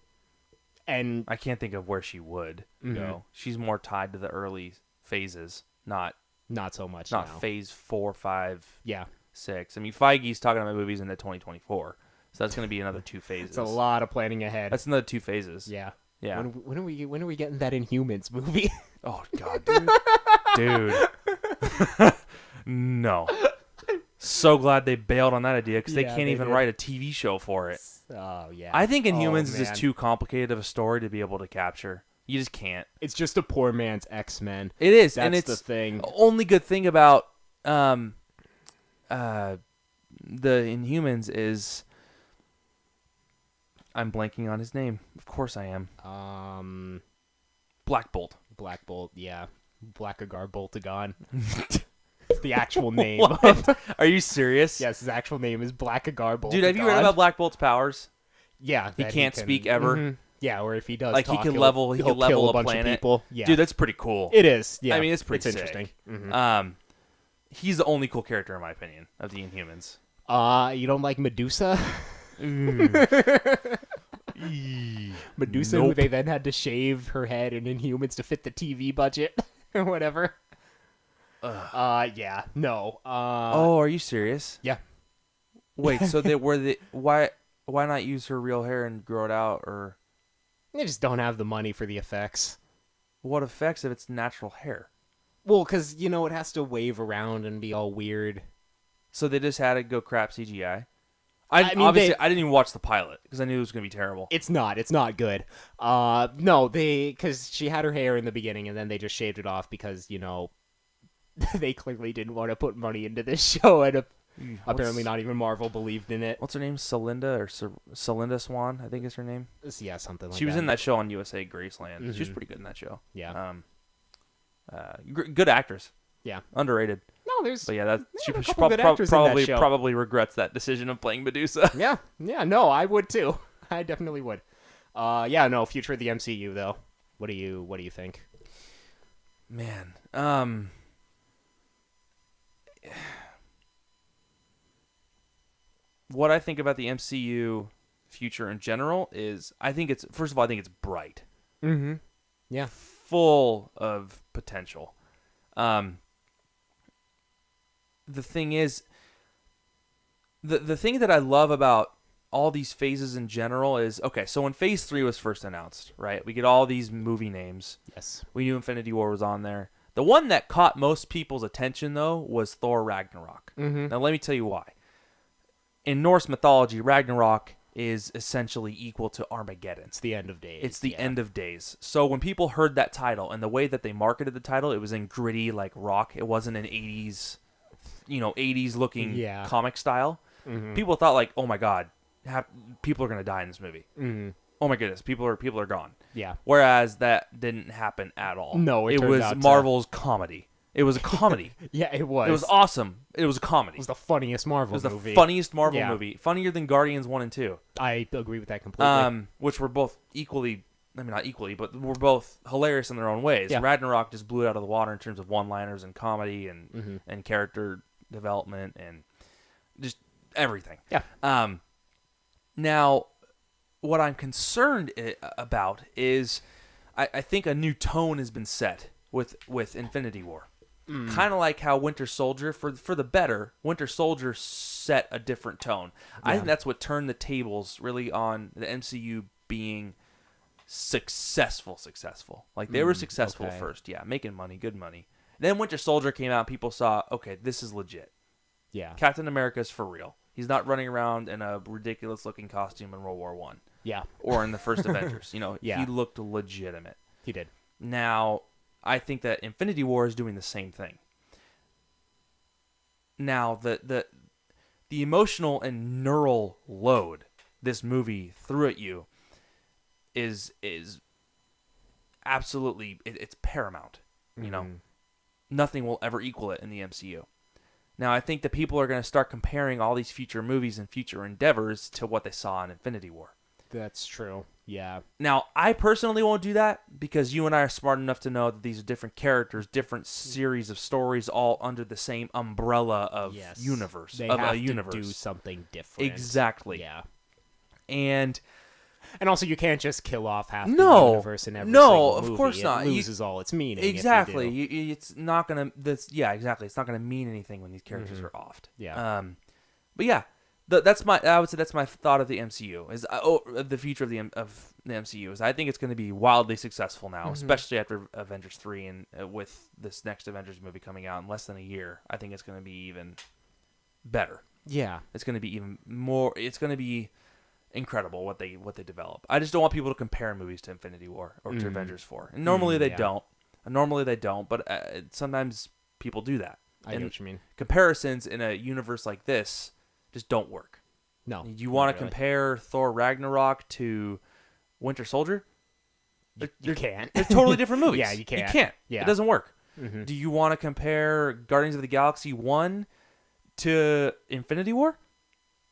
And I can't think of where she would Mhm. go. She's more tied to the early phases, not not so much not now. phase 4, 5, Yeah. 6. I mean, Feige's talking about movies into 2024, so that's going to be another 2 phases. It's a lot of planning ahead. That's another 2 phases. Yeah. Yeah. When are we getting that Inhumans movie? Oh God, dude. Dude. No. So glad they bailed on that idea because they Yeah, can't they even did. write a TV show for it. Oh yeah. I think Inhumans is man. just too complicated of a story to be able to capture. You just can't. It's just a poor man's X-Men. It is, That's and it's the thing. only good thing about the Inhumans is I'm blanking on his name. Of course I am. Black Bolt. Black Bolt, yeah. Blackagar Boltagon. It's the actual name. What? Are you serious? Yes, his actual name is Blackagar Boltagon. Dude, have you read about Black Bolt's powers? Yeah. He that can't can- speak ever? Mhm. Yeah, or if he does Like, he talk, can he'll level kill a bunch planet. of people. Yeah. Dude, that's pretty cool. It is. Yeah. I mean, it's pretty sick. interesting. Mhm. He's the only cool character in my opinion of the Inhumans. You don't like Medusa? Medusa, who Nope. they then had to shave her head in Inhumans to fit the TV budget or whatever. Yeah, no. Oh, are you serious? Yeah. Wait, so they were the why not use her real hair and grow it out, or They just don't have the money for the effects. what effects if it's natural hair? Well, because, you know, it has to wave around and be all weird. So they just had to go crap CGI. I mean, Obviously I didn't even watch the pilot because I knew it was gonna be terrible. It's not good. No, because she had her hair in the beginning and then they just shaved it off because, you know, they clearly didn't want to put money into this show, and apparently not even Marvel believed in it. What's her name? Celinda or Celinda Swan, I think is her name. Yeah, something like that. She was in that show on USA Graceland. She was Mhm. pretty good in that show. Yeah. Good actress. Yeah. Underrated. No, there's... But yeah, that Yeah, a she couple good actors in that probably show. probably regrets that decision of playing Medusa. Yeah, no, I would too. I definitely would. Yeah, no, future of the MCU though. What do you think? Man, what I think about the MCU future in general is I think it's bright, Mm-hmm. Yeah. full of potential. The thing is, the thing that I love about all these phases in general is, okay, so when Phase 3 was first announced, right, we get all these movie names. Yes. We knew Infinity War was on there. The one that caught most people's attention, though, was Thor Ragnarok. Mm-hmm. Now, let me tell you why. In Norse mythology, Ragnarok is essentially equal to Armageddon. It's the end of days. It's the end of days. So when people heard that title and the way that they marketed the title, it was in gritty, like, rock. It wasn't an 80s, 80s looking comic style. Mm-hmm. People thought, like, oh my God, people are going to die in this movie. Mm-hmm. Oh my goodness, people are gone. Yeah. Whereas that didn't happen at all. No, it turned was out to- Marvel's comedy. It was a comedy. Yeah, it was. It was awesome. It was a comedy. It was the funniest Marvel It was movie. the funniest Marvel Yeah. movie. Funnier than Guardians 1 and 2. I agree with that completely. Which were both equally, I mean, not equally, but were both hilarious in their own ways. Yeah. Ragnarok just blew it out of the water in terms of one-liners and comedy and Mm-hmm. and character development and just everything. Yeah. Now, what I'm concerned about is I think a new tone has been set with Infinity War. Kind of like how Winter Soldier, for the better, Winter Soldier set a different tone. I think that's what turned the tables really on the MCU being successful. Like, they were successful okay. first, yeah, making money, good money. Then Winter Soldier came out, and people saw, okay, this is legit. Yeah. Captain America's for real. He's not running around in a ridiculous-looking costume in World War I. Yeah. Or in the first Avengers. Yeah. He looked legitimate. He did. Now, I think that Infinity War is doing the same thing. Now, the emotional and neural load this movie threw at you is absolutely, it's paramount. You know, nothing will ever equal it in the MCU. Now, I think that people are going to start comparing all these future movies and future endeavors to what they saw in Infinity War. That's true. Yeah. Now, I personally won't do that because you and I are smart enough to know that these are different characters, different series of stories, all under the same umbrella of universe. They of have a universe. to do something different. Exactly. Yeah. And also, you can't just kill off half the No. universe in every No, single of movie. course not. It loses all its meaning. exactly. If you do. It's not gonna. Exactly. It's not gonna mean anything when these characters are offed. Yeah. But yeah, that's my. I would say that's my thought of the MCU is the future of the MCU is I think it's going to be wildly successful now, especially after Avengers 3 and with this next Avengers movie coming out in less than a year. I think it's going to be even better. Yeah. It's going to be even more. It's going to be incredible what they develop. I just don't want people to compare movies to Infinity War or to Avengers 4. And normally they don't. Normally they don't, but sometimes people do that. I know what you mean. Comparisons in a universe like this just don't work. No. You want to really. compare Thor Ragnarok to Winter Soldier? You can't. They're totally different movies. Yeah, you can't. You can't. Yeah. It doesn't work. Mhm. Do you want to compare Guardians of the Galaxy 1 to Infinity War?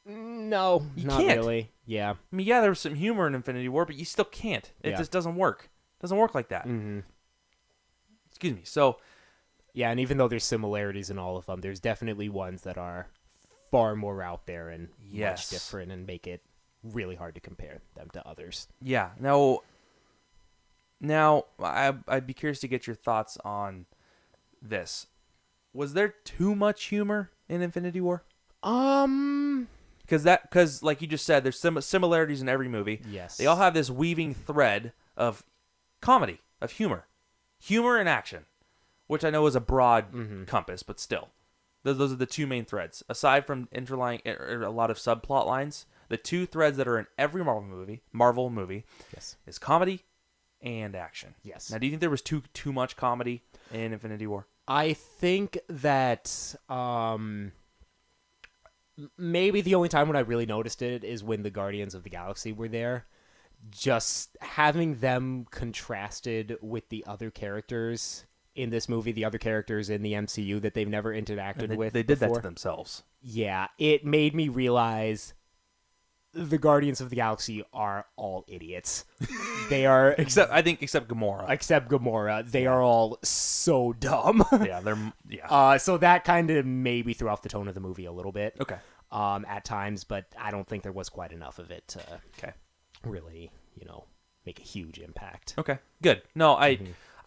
No, You not can't. really. Yeah. I mean, yeah, there was some humor in Infinity War, but you still can't. It Yeah. just doesn't work. It doesn't work like that. Mm-hmm. Excuse me. So, Yeah, and even though there's similarities in all of them, there's definitely ones that are far more out there and Yes. much different, and make it really hard to compare them to others. Yeah. Now, I'd be curious to get your thoughts on this. Was there too much humor in Infinity War? Because like you just said, there's similarities in every movie. Yes. They all have this weaving thread of comedy, of humor and action, which I know is a broad compass, but still, those are the two main threads. Aside from interlying a lot of subplot lines, the two threads that are in every Marvel movie, Yes. is comedy and action. Yes. Now, do you think there was too much comedy in Infinity War? I think that maybe the only time when I really noticed it is when the Guardians of the Galaxy were there. Just having them contrasted with the other characters in this movie, the other characters in the MCU that they've never interacted with. They did that before. to themselves. Yeah, it made me realize the Guardians of the Galaxy are all idiots. They are Except Gamora. except Gamora. They are all so dumb. Yeah. So that kind of maybe threw off the tone of the movie a little bit. Okay. At times, but I don't think there was quite enough of it to Okay. really, make a huge impact. Okay. Good. No, I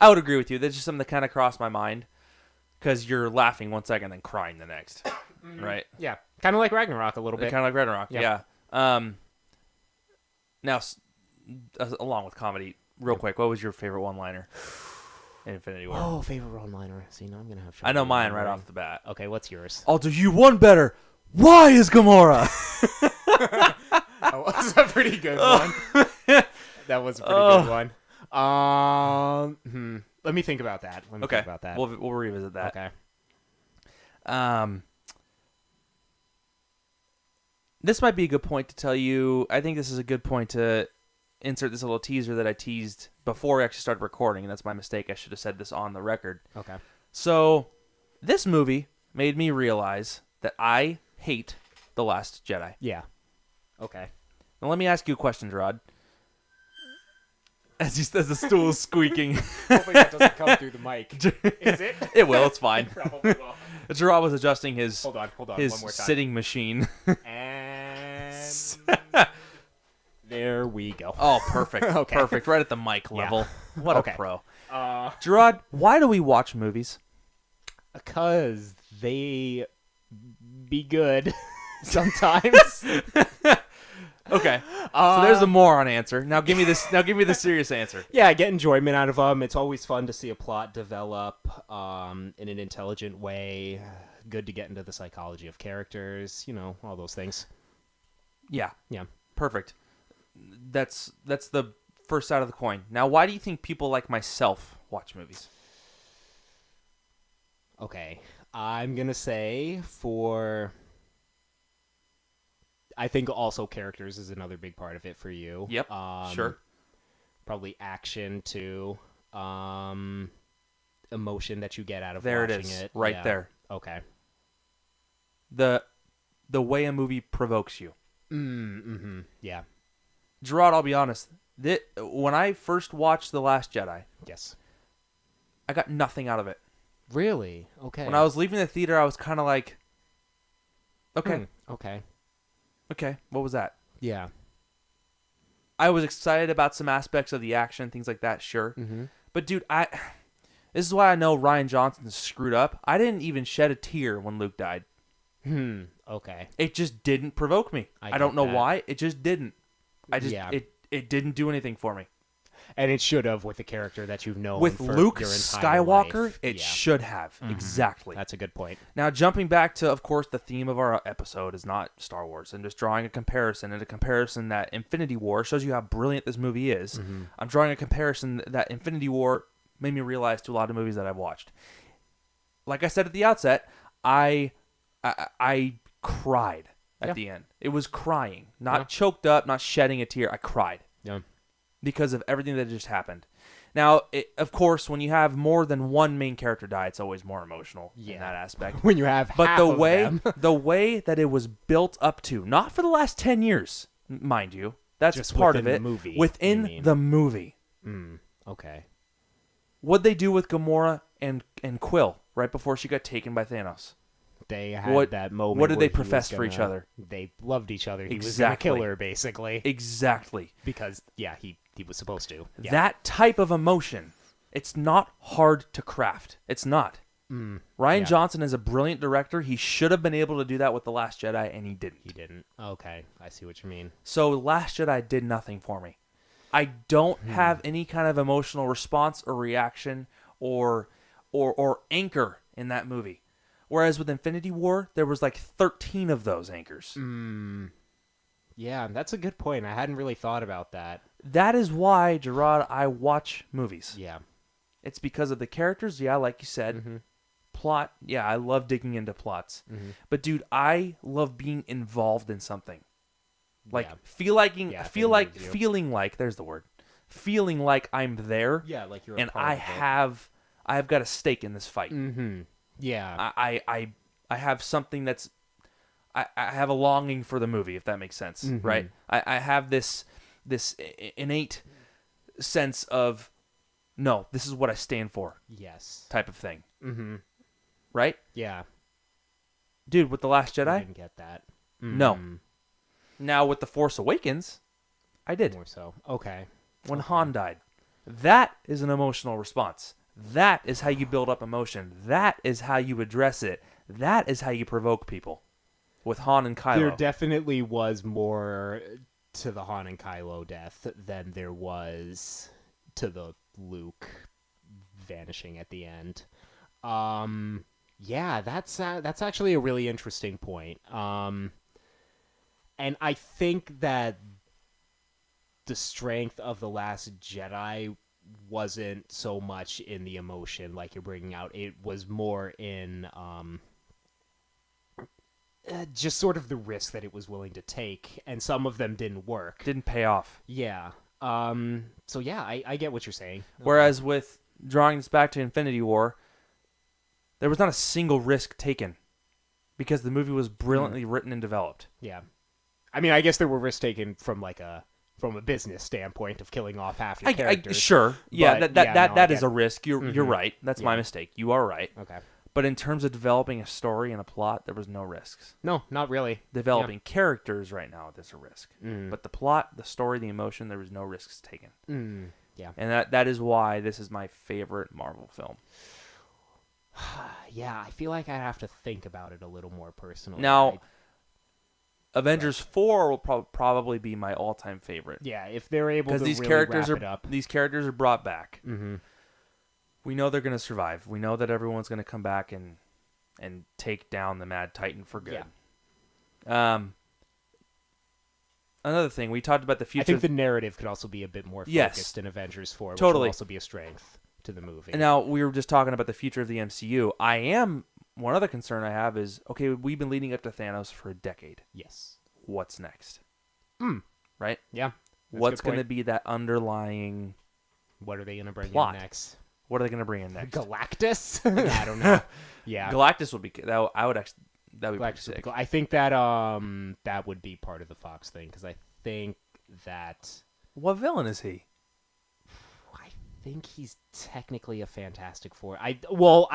would agree with you. That's just something that kind of crossed my mind because you're laughing one second and then crying the next, right? Yeah, kind of like Ragnarok a little bit. Kind of like Ragnarok. Yeah. Yeah. Now, along with comedy, real quick, what was your favorite one-liner in Infinity War? Oh, favorite one-liner. See, now I'm gonna have. I know mine right remembering. off the bat. Okay, what's yours? I'll do you one better. Why is Gamora? That was a pretty good one. That was a pretty good one. Let me think about that. Okay. Think about that. We'll revisit that. Okay. This might be a good point to tell you. I think this is a good point to insert this little teaser that I teased before we actually started recording, and that's my mistake. I should have said this on the record. Okay. So, this movie made me realize that I hate The Last Jedi. Yeah. Okay. Now, let me ask you a question, Jerrod. As the stool is squeaking. Hopefully that doesn't come through the mic. Is it? It will. It's fine. Probably will. Jerrod was adjusting his Hold on. his One more time. sitting machine. And there we go. Oh, perfect. Okay. Perfect. Right at the mic level. What Okay. a pro. Jerrod, why do we watch movies? Because they be good sometimes. Okay. So there's the moron answer. Now give me this. Now give me the serious answer. Yeah, I get enjoyment out of them. It's always fun to see a plot develop in an intelligent way. Good to get into the psychology of characters. All those things. Yeah. Yeah. Perfect. That's the first side of the coin. Now, why do you think people like myself watch movies? Okay. I'm going to say I think also characters is another big part of it for you. Yep. Sure. Probably action too. Emotion that you get out of There watching it is. it. Right Yeah. there. Okay. The way a movie provokes you. Mm-hmm. Yeah. Jerrod, I'll be honest. When I first watched The Last Jedi, Yes. I got nothing out of it. Really? Okay. When I was leaving the theater, I was kind of like, okay, Okay. okay, what was that? Yeah. I was excited about some aspects of the action, things like that, sure. Mm-hmm. But dude, this is why I know Rian Johnson's screwed up. I didn't even shed a tear when Luke died. Okay. It just didn't provoke me. I don't get know that. why. It just didn't. Yeah. It didn't do anything for me. And it should have with the character that you've known With for Luke your entire Skywalker, life. it Yeah. should have. Mhm. Exactly. That's a good point. Now, jumping back to, of course, the theme of our episode is not Star Wars, and just drawing a comparison, and a comparison that Infinity War shows you how brilliant this movie is. Mhm. I'm drawing a comparison that Infinity War made me realize to a lot of movies that I've watched. Like I said at the outset, I cried at the end. It was crying, not choked up, not shedding a tear. I cried. Yeah. Because of everything that just happened. Now, of course, when you have more than one main character die, it's always more emotional in that aspect. When you have But half the of way them. the way that it was built up to, not for the last 10 years, mind you, that's Just part of within it. the movie, you Within mean. the movie. Okay. What'd they do with Gamora and Quill right before she got taken by Thanos? They had that moment. What did where they profess for each other? They loved each other. He was Exactly. gonna kill her, basically. Exactly. Because he was supposed to. Yeah. That type of emotion, it's not hard to craft. It's not. Ryan Johnson is a brilliant director. He should have been able to do that with The Last Jedi, and he didn't. He didn't. Okay, I see what you mean. So Last Jedi did nothing for me. I don't have any kind of emotional response or reaction or anchor in that movie. Whereas with Infinity War, there was like 13 of those anchors. Yeah, that's a good point. I hadn't really thought about that. That is why, Jerrod, I watch movies. Yeah. It's because of the characters, yeah, like you said. Plot, yeah, I love digging into plots. But dude, I love being involved in something. Like feeling like there's the word. Feeling like I'm there. Yeah, like you're a and part I of it. have got a stake in this fight. Yeah. I have something that's I have a longing for the movie, if that makes sense, right? I have this innate sense of, no, this is what I stand for. Yes. Type of thing. Right? Yeah. Dude, with The Last Jedi? I didn't get that. No. Now, with The Force Awakens, I did. More so. Okay. When Han died. That is an emotional response. That is how you build up emotion. That is how you address it. That is how you provoke people. With Han and Kylo. There definitely was more to the Han and Kylo death than there was to the Luke vanishing at the end. Yeah, that's actually a really interesting point. And I think that the strength of The Last Jedi wasn't so much in the emotion like you're bringing out. It was more in just sort of the risk that it was willing to take, and some of them didn't work. Didn't pay off. Yeah. So yeah, I get what you're saying. Whereas with drawing this back to Infinity War, there was not a single risk taken because the movie was brilliantly written and developed. Yeah. I mean, I guess there were risks taken from a business standpoint of killing off half your characters. Sure. Yeah, but, that is a risk. You're right. That's my mistake. You are right. Okay. But in terms of developing a story and a plot, there was no risks. No, not really. Developing characters right now, there's a risk. But the plot, the story, the emotion, there was no risks taken. Yeah. And that is why this is my favorite Marvel film. Yeah, I feel like I'd have to think about it a little more personally. Now, Avengers 4 will probably be my all-time favorite. Yeah, if they're able to these really characters wrap it up. These characters are brought back. We know they're going to survive. We know that everyone's going to come back and take down the Mad Titan for good. Yeah. Another thing, we talked about the future. I think the narrative could also be a bit more focused in Avengers 4, which will also be a strength to the movie. And now, we were just talking about the future of the MCU. One other concern I have is, okay, we've been leading up to Thanos for a decade. Yes. What's next? Right? Yeah. What's going to be that underlying What are they going to bring plot in next? What are they going to bring in next? Galactus? I don't know. Yeah. Galactus would be... That would be pretty sick. I think that that would be part of the Fox thing, because I think that... What villain is he? I think he's technically a Fantastic Four. I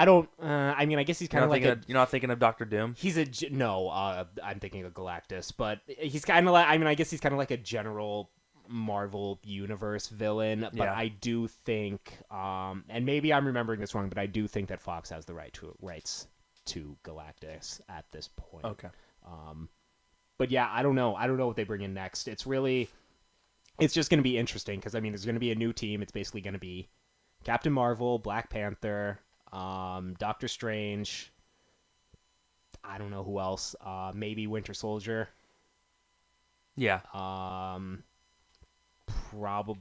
don't... I mean, I guess he's kind of like you're not thinking of Doctor Doom? No, I'm thinking of Galactus, but he's kind of like... I mean, I guess he's kind of like a general Marvel Universe villain, but I do think... and maybe I'm remembering this wrong, but I do think that Fox has the rights to Galactus at this point. Okay. But yeah, I don't know. I don't know what they bring in next. It's just going to be interesting because, I mean, there's going to be a new team. It's basically going to be Captain Marvel, Black Panther, Doctor Strange. I don't know who else. Maybe Winter Soldier. Yeah. Probably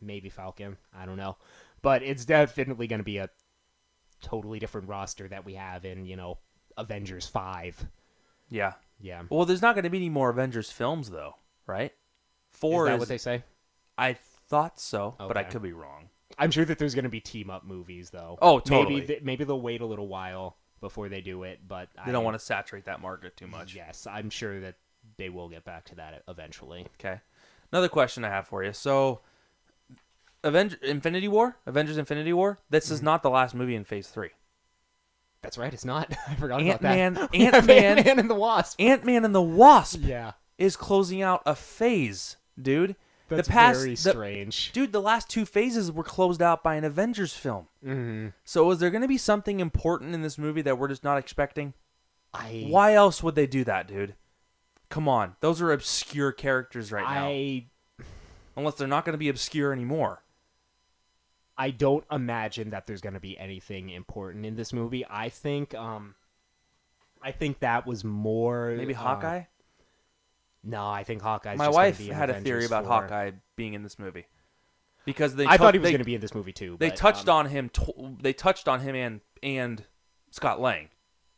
maybe Falcon. I don't know. But it's definitely going to be a totally different roster that we have in, Avengers 5. Yeah. Yeah. Well, there's not going to be any more Avengers films, though, right? 4 is that what they say? I thought so, but I Okay. could be wrong. I'm sure that there's going to be team-up movies, though. Oh, totally. Maybe they'll wait a little while before they do it, but... They don't want to saturate that market too much. Yes, I'm sure that they will get back to that eventually. Okay. Another question I have for you. So, Avengers Infinity War, this is not the last movie in Phase 3. That's right. It's not. I forgot about that. Ant-Man and the Wasp. Ant-Man and the Wasp Yeah. is closing out a phase, dude. That's very strange. Dude, the last 2 phases were closed out by an Avengers film. Mm-hmm. So is there going to be something important in this movie that we're just not expecting? I Why else would they do that, dude? Come on. Those are obscure characters right now. Unless they're not going to be obscure anymore. I don't imagine that there's going to be anything important in this movie. I think that was more... Maybe Hawkeye? No, I think Hawkeye's My just wife gonna be in had a Avengers theory about 4. Hawkeye being in this movie. Because I thought he was going to be in this movie too. They but, touched on him. They touched on him and Scott Lang.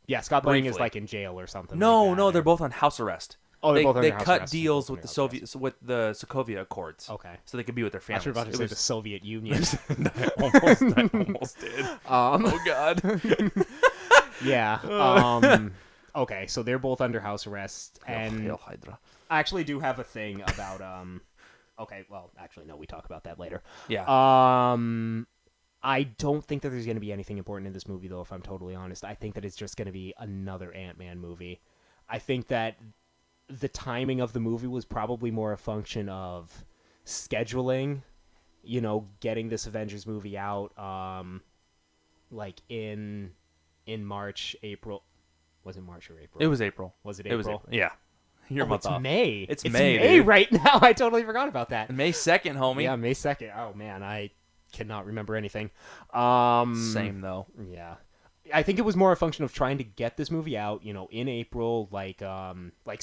Yeah, Scott Lang is briefly. like in jail or something. No, like that. they're both on house arrest. Oh, they're both they under house cut arrest. deals They're with the both under house Soviet with the Sokovia Accords. Okay. So they could be with their I families. was about to say the Soviet Union. I almost did. Oh God. Yeah. Okay, so they're both under house arrest, and Hail Hydra. I actually do have a thing about Okay, well, actually, no, we talk about that later. Yeah. I don't think that there's going to be anything important in this movie, though, if I'm totally honest. I think that it's just going to be another Ant-Man movie. I think that the timing of the movie was probably more a function of scheduling, getting this Avengers movie out, like in March, April. Was it March or April? It was April. Was it April? It was April. Yeah. You're a month it's off. May. It's May May, dude. right now. I totally forgot about that. May 2nd, homie. Yeah, May 2nd. Oh, man, I cannot remember anything. Same, though. Yeah. I think it was more a function of trying to get this movie out, in April, like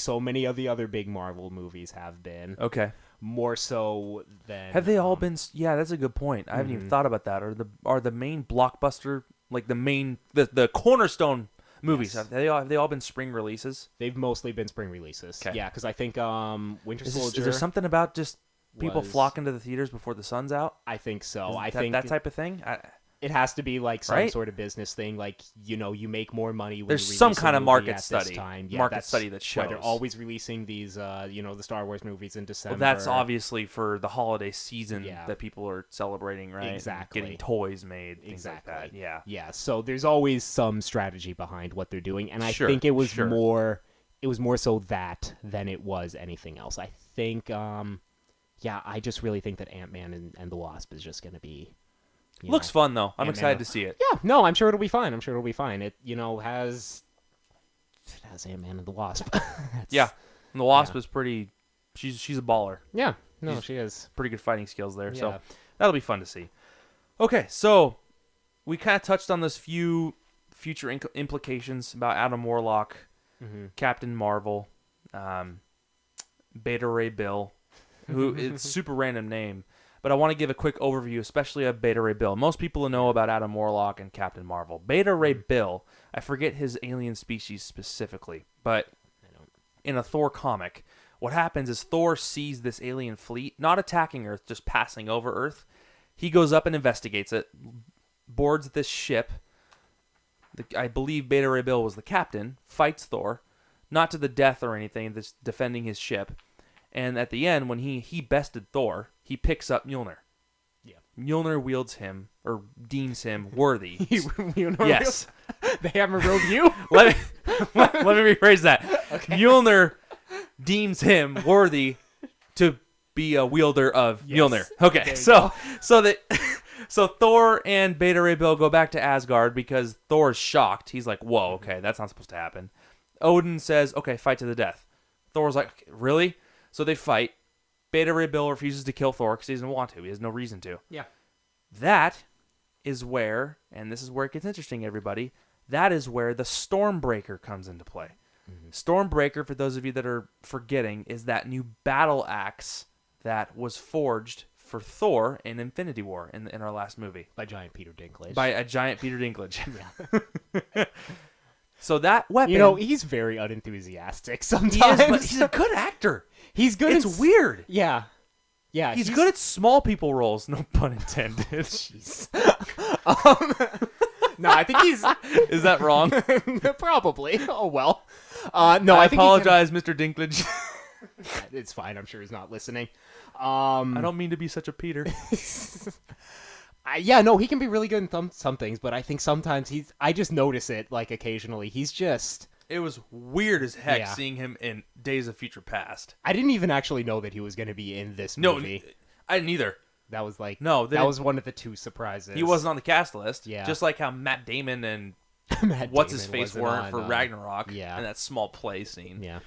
so many of the other big Marvel movies have been. Okay. More so than... Have they all been... Yeah, that's a good point. I haven't even thought about that. Are the main blockbuster, like the cornerstone movies, Yes. have they all been spring releases? They've mostly been spring releases. Okay. Yeah, because I think Winter Soldier... Is there something about just people was- flocking to the theaters before the sun's out? I think so. Is I that, think that type of thing? it has to be like some Right? sort of business thing. Like, you make more money when There's you some release a kind of movie market at this study. time. Yeah, Market that's study that why they're shows. always releasing these, the Star Wars movies in December. Well, that's obviously for the holiday season Yeah. that people are celebrating, right? And Exactly. getting toys made, things Exactly. like that. Yeah. Yeah, so there's always some strategy behind what they're doing, and I Sure, think it was sure. more so that than it was anything else. I think, I just really think that Ant-Man and the Wasp is just going to be... Looks fun, though. I'm Ant-Man. excited to see it. Yeah, no, I'm sure it'll be fine. It, has Ant-Man and the Wasp. That's- Yeah. And the Wasp Yeah. is pretty... She's a baller. Yeah, no, She's- she is. Pretty good fighting skills there. So Yeah. that'll be fun to see. Okay, so we kind of touched on this few future implications about Adam Warlock, Captain Marvel, Beta Ray Bill, who it's a super random name, but I want to give a quick overview, especially of Beta Ray Bill. Most people know about Adam Warlock and Captain Marvel. Beta Ray Bill, I forget his alien species specifically, but in a Thor comic, what happens is Thor sees this alien fleet, not attacking Earth, just passing over Earth. He goes up and investigates it, boards this ship. I believe Beta Ray Bill was the captain, fights Thor, not to the death or anything, just defending his ship. And at the end, when he bested Thor, he picks up Mjolnir. Yeah. Mjolnir wields him, or deems him worthy. You know, Yes. they haven't rode you? let me rephrase that. Okay. Mjolnir deems him worthy to be a wielder of Mjolnir. Okay, so Thor and Beta Ray Bill go back to Asgard because Thor's shocked. He's like, "Whoa, okay, that's not supposed to happen." Odin says, "Okay, fight to the death." Thor's like, "Really?" So they fight. Beta Ray Bill refuses to kill Thor because he doesn't want to. He has no reason to. Yeah. That is where, and this is where it gets interesting, everybody, that is where the Stormbreaker comes into play. Stormbreaker, for those of you that are forgetting, is that new battle axe that was forged for Thor in Infinity War in our last movie. By giant Peter Dinklage. By a giant Peter Dinklage. Yeah. So that weapon... he's very unenthusiastic he sometimes. is, but he's a good actor. He's good. It's weird. Yeah. Yeah. He's good at small people roles, no pun intended. Jeez. No, I think he's... Is that wrong? Probably. Oh, well. No, I think apologize, Mr. Dinklage. It's fine. I'm sure he's not listening. I don't mean to be such a Peter. Yeah, no, he can be really good in some things, but I think sometimes I just notice it, like, occasionally. He's just... It was weird as heck Yeah. seeing him in Days of Future Past. I didn't even actually know that he was going to be in this No, movie. I didn't either. That was like... No, that was one of the 2 surprises. He wasn't on the cast list. Yeah. Just like how Matt Damon and Matt What's-His-Face Damon weren't wasn't for on, Ragnarok. yeah. And that small play scene. Yeah.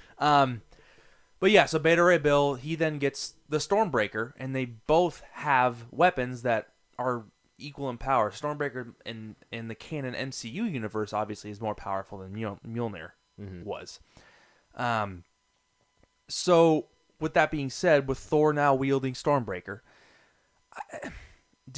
But yeah, so Beta Ray Bill, he then gets the Stormbreaker, and they both have weapons that are equal in power. Stormbreaker in the canon MCU universe obviously is more powerful than Mjolnir was. So with that being said, with Thor now wielding Stormbreaker,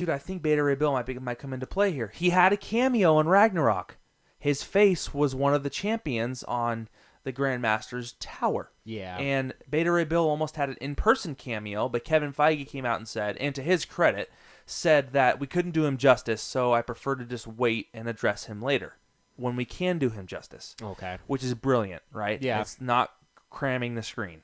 I think Beta Ray Bill might come into play here. He had a cameo in Ragnarok. His face was one of the champions on the Grandmaster's tower. Yeah. And Beta Ray Bill almost had an in-person cameo, but Kevin Feige came out and said, and to his credit, said that we couldn't do him justice, so I prefer to just wait and address him later when we can do him justice. Okay. Which is brilliant, right? Yeah. It's not cramming the screen.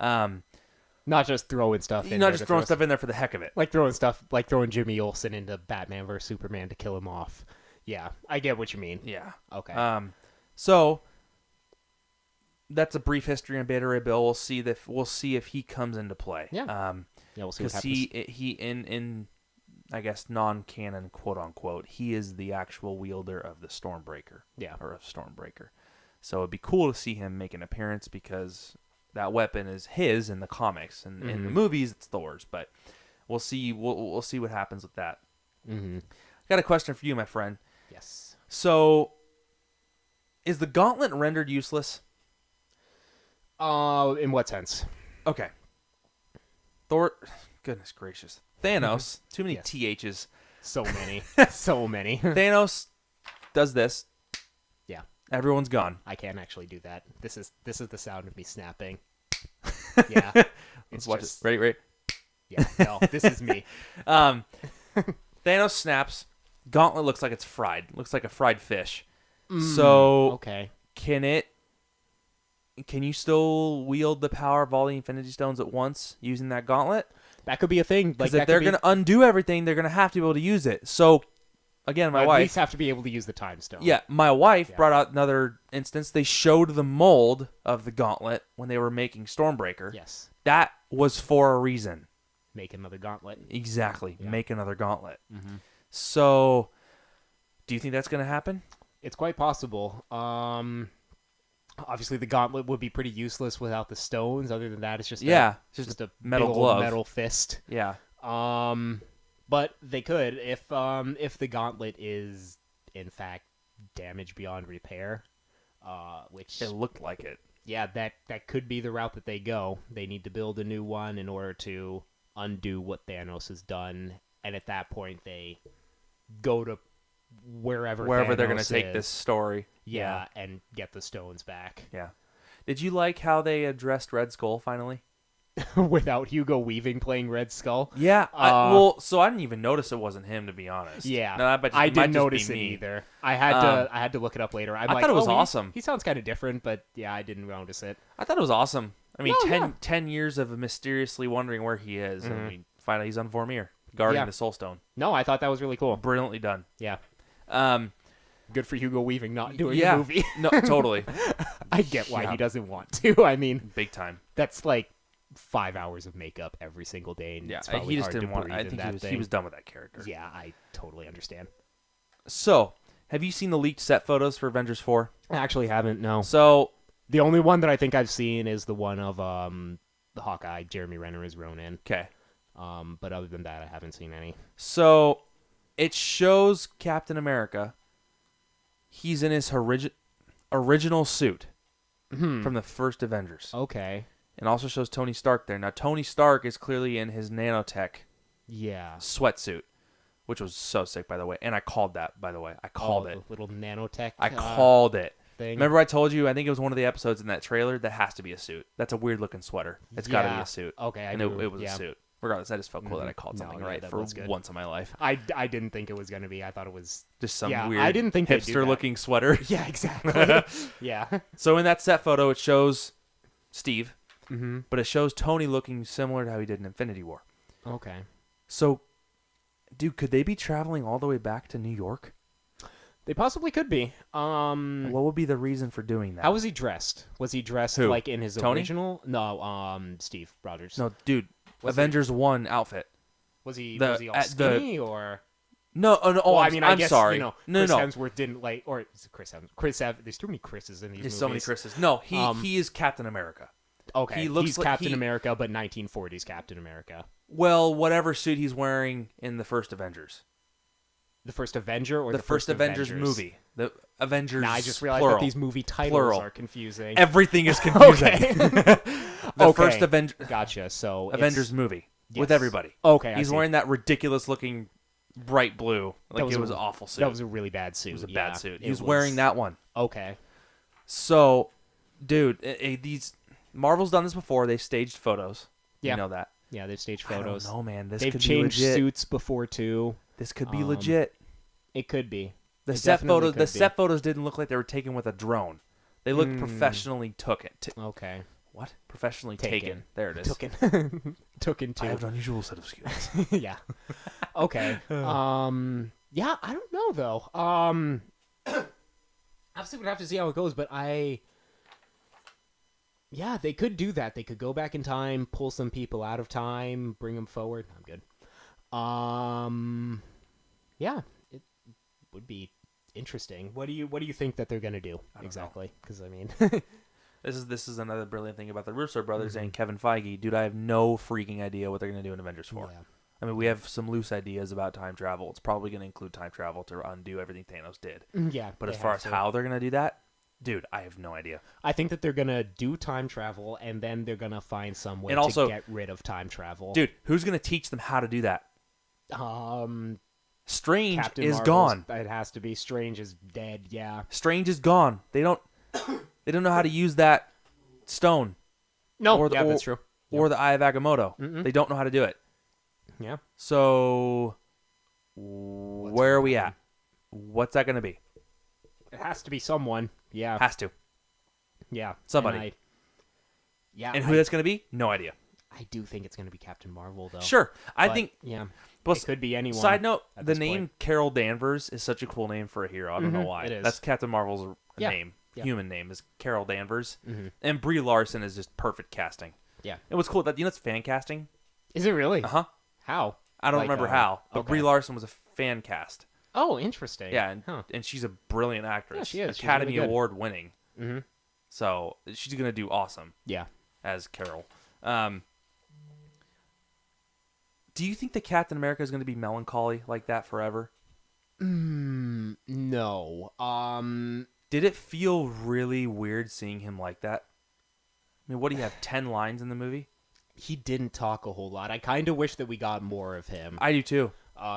Not just throwing stuff in You're there. not just throwing stuff in there for the heck of it. Like throwing Jimmy Olsen into Batman vs Superman to kill him off. Yeah, I get what you mean. Yeah. Okay. So that's a brief history on Beta Ray Bill. We'll see if he comes into play. Yeah. Yeah, we'll see what happens. Because he in I guess non-canon, quote unquote, he is the actual wielder of the Stormbreaker. Yeah. Or of Stormbreaker. So it'd be cool to see him make an appearance because that weapon is his in the comics, and in the movies it's Thor's. But we'll see. We'll see what happens with that. Mm-hmm. Got a question for you, my friend. Yes. So, is the gauntlet rendered useless? In what sense? Okay. Thor. Goodness gracious. Thanos. Too many Yes. THs. So many. So many. Thanos does this. Yeah. Everyone's gone. I can't actually do that. This is the sound of me snapping. Yeah. Let's watch it. Ready? Yeah. No, this is me. Thanos snaps. Gauntlet looks like it's fried. Looks like a fried fish. So Okay. Can you still wield the power of all the Infinity Stones at once using that gauntlet? That could be a thing. Because if they're going to undo everything, they're going to have to be able to use it. So, again, my at wife... least have to be able to use the time stone. Yeah, my wife brought out another instance. They showed the mold of the gauntlet when they were making Stormbreaker. Yes. That was for a reason. Make another gauntlet. Exactly. Yeah. Make another gauntlet. Mm-hmm. So, do you think that's going to happen? It's quite possible. Obviously, the gauntlet would be pretty useless without the stones. Other than that, it's just Yeah, it's just a metal big old glove. metal fist. Yeah. But they could if the gauntlet is in fact damaged beyond repair, which It looked like it. yeah, that could be the route that they go. They need to build a new one in order to undo what Thanos has done, and at that point they go to wherever They're going to Thanos take is. this story. Yeah, and get the stones back. Yeah. Did you like how they addressed Red Skull finally? Without Hugo Weaving playing Red Skull. Yeah. So I didn't even notice it wasn't him, to be honest. Yeah, No, I didn't notice it either. I had to look it up later. I thought it was awesome. He sounds kind of different, but yeah, I didn't notice it. I thought it was awesome. I mean, No, 10 years of mysteriously wondering where he is, and we find out he's on Vormir, guarding Yeah. the Soul Stone. No, I thought that was really cool. Brilliantly done. Yeah, Um, good for Hugo Weaving not doing yeah. a movie. No, totally. I get why Yeah. he doesn't want to. I mean, Big time. that's like 5 hours of makeup every single day, and Yeah, it's probably he just hard didn't to want. breathe I in think that he thing. was done with that character. Yeah, I totally understand. So, have you seen the leaked set photos for Avengers 4? I actually haven't. No. So, The only one that I think I've seen is the one of the Hawkeye, Jeremy Renner as Ronin. okay. But other than that, I haven't seen any. So, it shows Captain America. He's in his original suit from the first Avengers. Okay. And also shows Tony Stark there. Now, Tony Stark is clearly in his nanotech Yeah. sweatsuit, which was so sick, by the way. And I called that, by the way. I called it. The little nanotech. I called it. Thing. Remember I told you, I think it was one of the episodes in that trailer, that has to be a suit. That's a weird-looking sweater. It's got to be a suit. Okay, And it was a suit. Regardless, I just felt cool that I called something right that for was good. once in my life. I didn't think it was going to be. I thought it was Just some Yeah, weird I didn't think they'd do that. hipster-looking sweater. Yeah, exactly. Yeah. So in that set photo, it shows Steve, Mm-hmm. but it shows Tony looking similar to how he did in Infinity War. Okay. So Dude, could they be traveling all the way back to New York? They possibly could be. What would be the reason for doing that? How was he dressed? Was he dressed Who? like in his Tony? original? No, Steve Rogers. No, dude. Was Avengers 1 outfit. Was he The- was he all at the- skinny or? No, oh, no, Well, I'm, I I'm guess, sorry. You know, no, Chris no. Hemsworth didn't like, or is it Chris Hemsworth? Chris Evans. There's too many Chris's in these There's movies. so many Chris's. No, he is Captain America. Okay, He looks he's like Captain America, but 1940s Captain America. Well, whatever suit he's wearing in the first Avengers. The first Avenger or The first Avengers movie. The Avengers. Nah, I just realized plural. that these movie titles Plural. are confusing. Everything is confusing. Okay. The first Avengers. Gotcha. So Avengers movie with Yes. everybody. Okay, I He's see. wearing that ridiculous looking bright blue. Like was it a- was an awful suit. That was a really bad suit. It was a yeah, bad suit. it He was wearing that one. Okay. So, dude, these Marvel's done this before. They've staged photos. Yeah. You know that. Yeah, they've staged I photos. don't know, man. This They've could changed be legit. suits before too. This could be legit. It could be. The It set definitely photos. could The be. set photos didn't look like they were taken with a drone. They looked professionally Okay. What? Professionally Taken. taken. There it is. Tooken. Tooken too. I have an unusual set of skills. Yeah. Okay. Yeah, I don't know though. Obviously we'd have to see how it goes, but yeah, they could do that. They could go back in time, pull some people out of time, bring them forward. I'm good. Yeah, it would be interesting. What do you think that they're gonna do exactly? Because I mean, This is another brilliant thing about the Russo brothers and Kevin Feige. Dude, I have no freaking idea what they're going to do in Avengers 4. yeah. I mean, we have some loose ideas about time travel. It's probably going to include time travel to undo everything Thanos did. Yeah, But they as far have as to. how they're going to do that, dude, I have no idea. I think that they're gonna do time travel, and then they're gonna find some way And also- to get rid of time travel. Dude, who's going to teach them how to do that? Strange Captain is Marvel's- gone. It has to be. Strange is dead. Yeah. Strange is gone. They don't know how to use that stone No. yeah, that's true. or the Eye of Agamotto. They don't know how to do it. Yeah. So where are we at? What's that going to be? It has to be someone. Yeah. Has to. Yeah. Somebody. Yeah. And who that's going to be? No idea. I do think it's gonna be Captain Marvel, though. Sure. I But, think. Yeah. Plus, It could be anyone. side note: at the this name point. Carol Danvers is such a cool name for a hero. I don't know why. it is. That's Captain Marvel's Yeah. name. Yeah. Human name is Carol Danvers, Mhm. and Brie Larson is just perfect casting. Yeah. It was cool that it's fan casting. Is it really? Uh huh. How? I don't Like, remember how, but okay. Brie Larson was a fan cast. Oh, interesting. Yeah, and, Huh. and she's a brilliant actress. Yeah, she is. She's Academy really good. Award winning. Mhm. So she's gonna do awesome Yeah. as Carol. Do you think that Captain America is going to be melancholy like that forever? No. Did it feel really weird seeing him like that? I mean, what do you have, 10 lines in the movie? He didn't talk a whole lot. I kind of wish that we got more of him. I do too.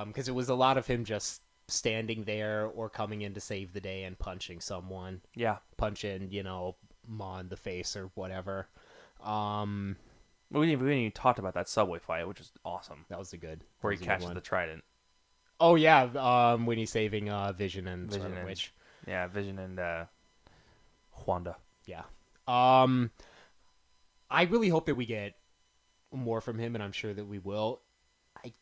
Because it was a lot of him just standing there or coming in to save the day and punching someone. Yeah. Punching, Ma in the face or whatever. We didn't even talk about that subway fight, which is awesome. That was a good. Where that he was a good catches one. the trident. Oh yeah, when he's saving Vision and Vision Scarlet and- Witch. Yeah, Vision and Wanda. Yeah. I really hope that we get more from him, and I'm sure that we will. I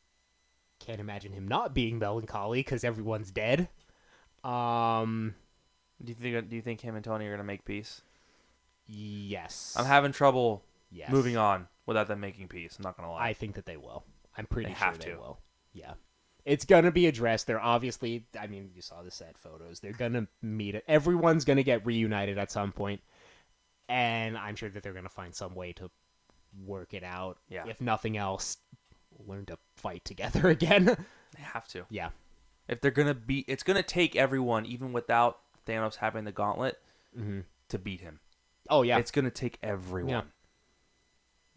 can't imagine him not being melancholy because everyone's dead. Do you think him and Tony are going to make peace? Yes. I'm having trouble Yes. moving on without them making peace. I'm not going to lie. I think that they will. I'm pretty They sure have they to. will. Yeah. It's going to be addressed. They're obviously, I mean, you saw the set photos. They're going to meet it. Everyone's going to get reunited at some point, and I'm sure that they're going to find some way to work it out. Yeah. If nothing else, learn to fight together again. They have to. Yeah. If they're going to be... It's going to take everyone, even without Thanos having the gauntlet, to beat him. Oh, yeah. It's going to take everyone.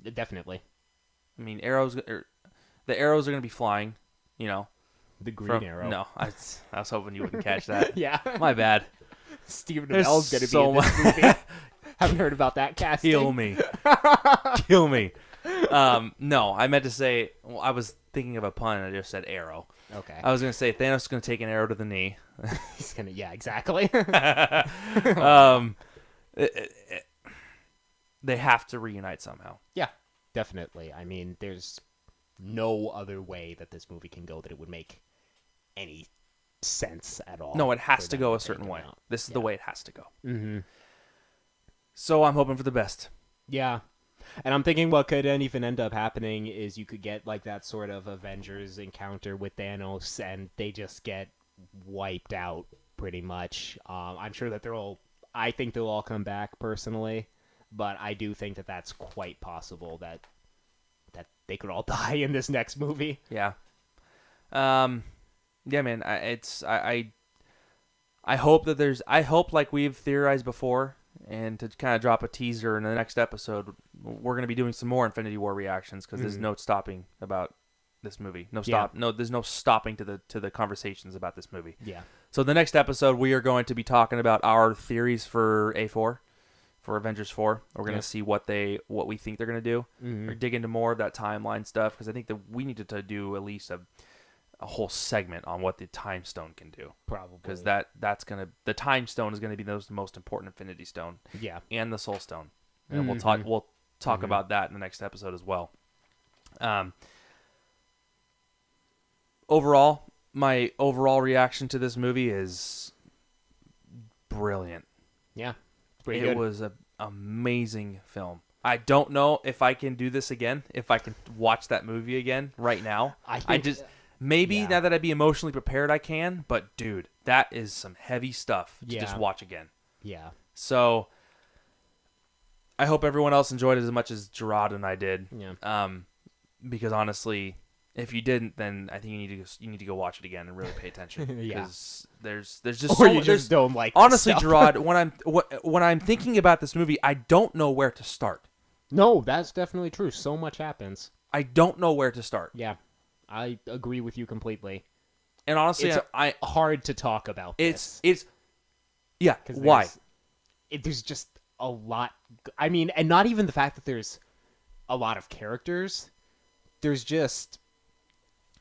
Yeah. Definitely. I mean, the arrows are going to be flying, The green arrow. No, I was hoping you wouldn't catch that. Yeah. My bad. Stephen There's Amell's going to so be in this movie. Haven't heard about that casting. Kill me. Kill me. No, I meant to say, well, I was thinking of a pun and I just said arrow. Okay. I was going to say Thanos is going to take an arrow to the knee. He's going to, yeah, exactly. They have to reunite somehow. Yeah, definitely. I mean, there's no other way that this movie can go that it would make any sense at all. No, it has for to them go a take certain him way. out. This is the way it has to go. Mm-hmm. So I'm hoping for the best. Yeah. And I'm thinking what could even end up happening is you could get like that sort of Avengers encounter with Thanos, and they just get wiped out pretty much. I'm sure that I think they'll all come back personally, but I do think that that's quite possible that they could all die in this next movie. Yeah. Yeah, man. I hope that I hope, like we've theorized before, and to kind of drop a teaser in the next episode, we're going to be doing some more Infinity War reactions because there's no stopping about this movie. There's no stopping to the conversations about this movie. Yeah. So the next episode, we are going to be talking about our theories for A4, for Avengers 4. We're going to see what we think they're going to do. Or dig into more of that timeline stuff, because I think that we need to do at least a whole segment on what the Time Stone can do. Probably. Because the Time Stone is going to be the most important Infinity Stone. Yeah. And the Soul Stone. And we'll talk about that in the next episode as well. Overall, my overall reaction to this movie is brilliant. Yeah. It was an amazing film. I don't know if I can do this again, if I can watch that movie again right now. Maybe now that I'd be emotionally prepared, I can. But, dude, that is some heavy stuff to just watch again. Yeah. So, I hope everyone else enjoyed it as much as Jerrod and I did. Yeah. Because, honestly, if you didn't, then I think you need to go watch it again and really pay attention. Yeah. Because there's just or you just don't like honestly, stuff. Jerrod, when I'm thinking about this movie, I don't know where to start. No, that's definitely true. So much happens. I don't know where to start. Yeah. I agree with you completely. And honestly, it's hard to talk about this. Yeah, why? There's just a lot. I mean, and not even the fact that there's a lot of characters. There's just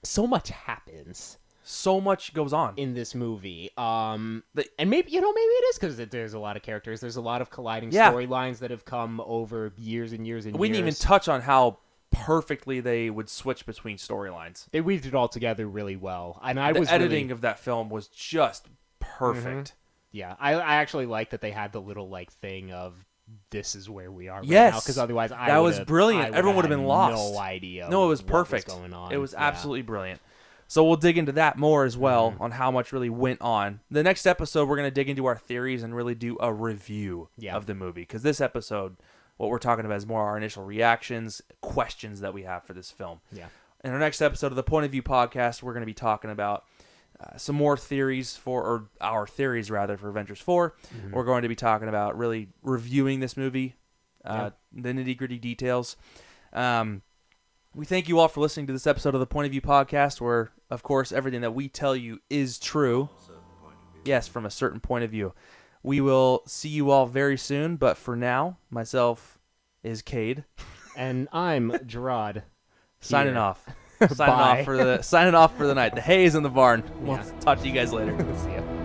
so much happens. So much goes on in this movie. And maybe it is because there's a lot of characters. There's a lot of colliding storylines that have come over years and years and years. We didn't even touch on how perfectly they would switch between storylines. They weaved it all together really well. And the editing of that film was just perfect. Yeah, I actually like that they had the little thing of this is where we are right now, because otherwise that was brilliant. Everyone would have been lost. No idea. No, it was perfect. What was going on. It was absolutely brilliant. So we'll dig into that more as well on how much really went on. The next episode, we're going to dig into our theories and really do a review of the movie, because this episode, what we're talking about is more our initial reactions, questions that we have for this film. Yeah. In our next episode of the Point of View podcast, we're going to be talking about some more theories for Avengers 4. We're going to be talking about really reviewing this movie, the nitty-gritty details. We thank you all for listening to this episode of the Point of View podcast, where, of course, everything that we tell you is true. Yes, from a certain point of view. We will see you all very soon, but for now, myself is Kade. And I'm Jerrod. Signing off. Signing off for the night. The hay is in the barn. We'll talk to you guys later. See ya.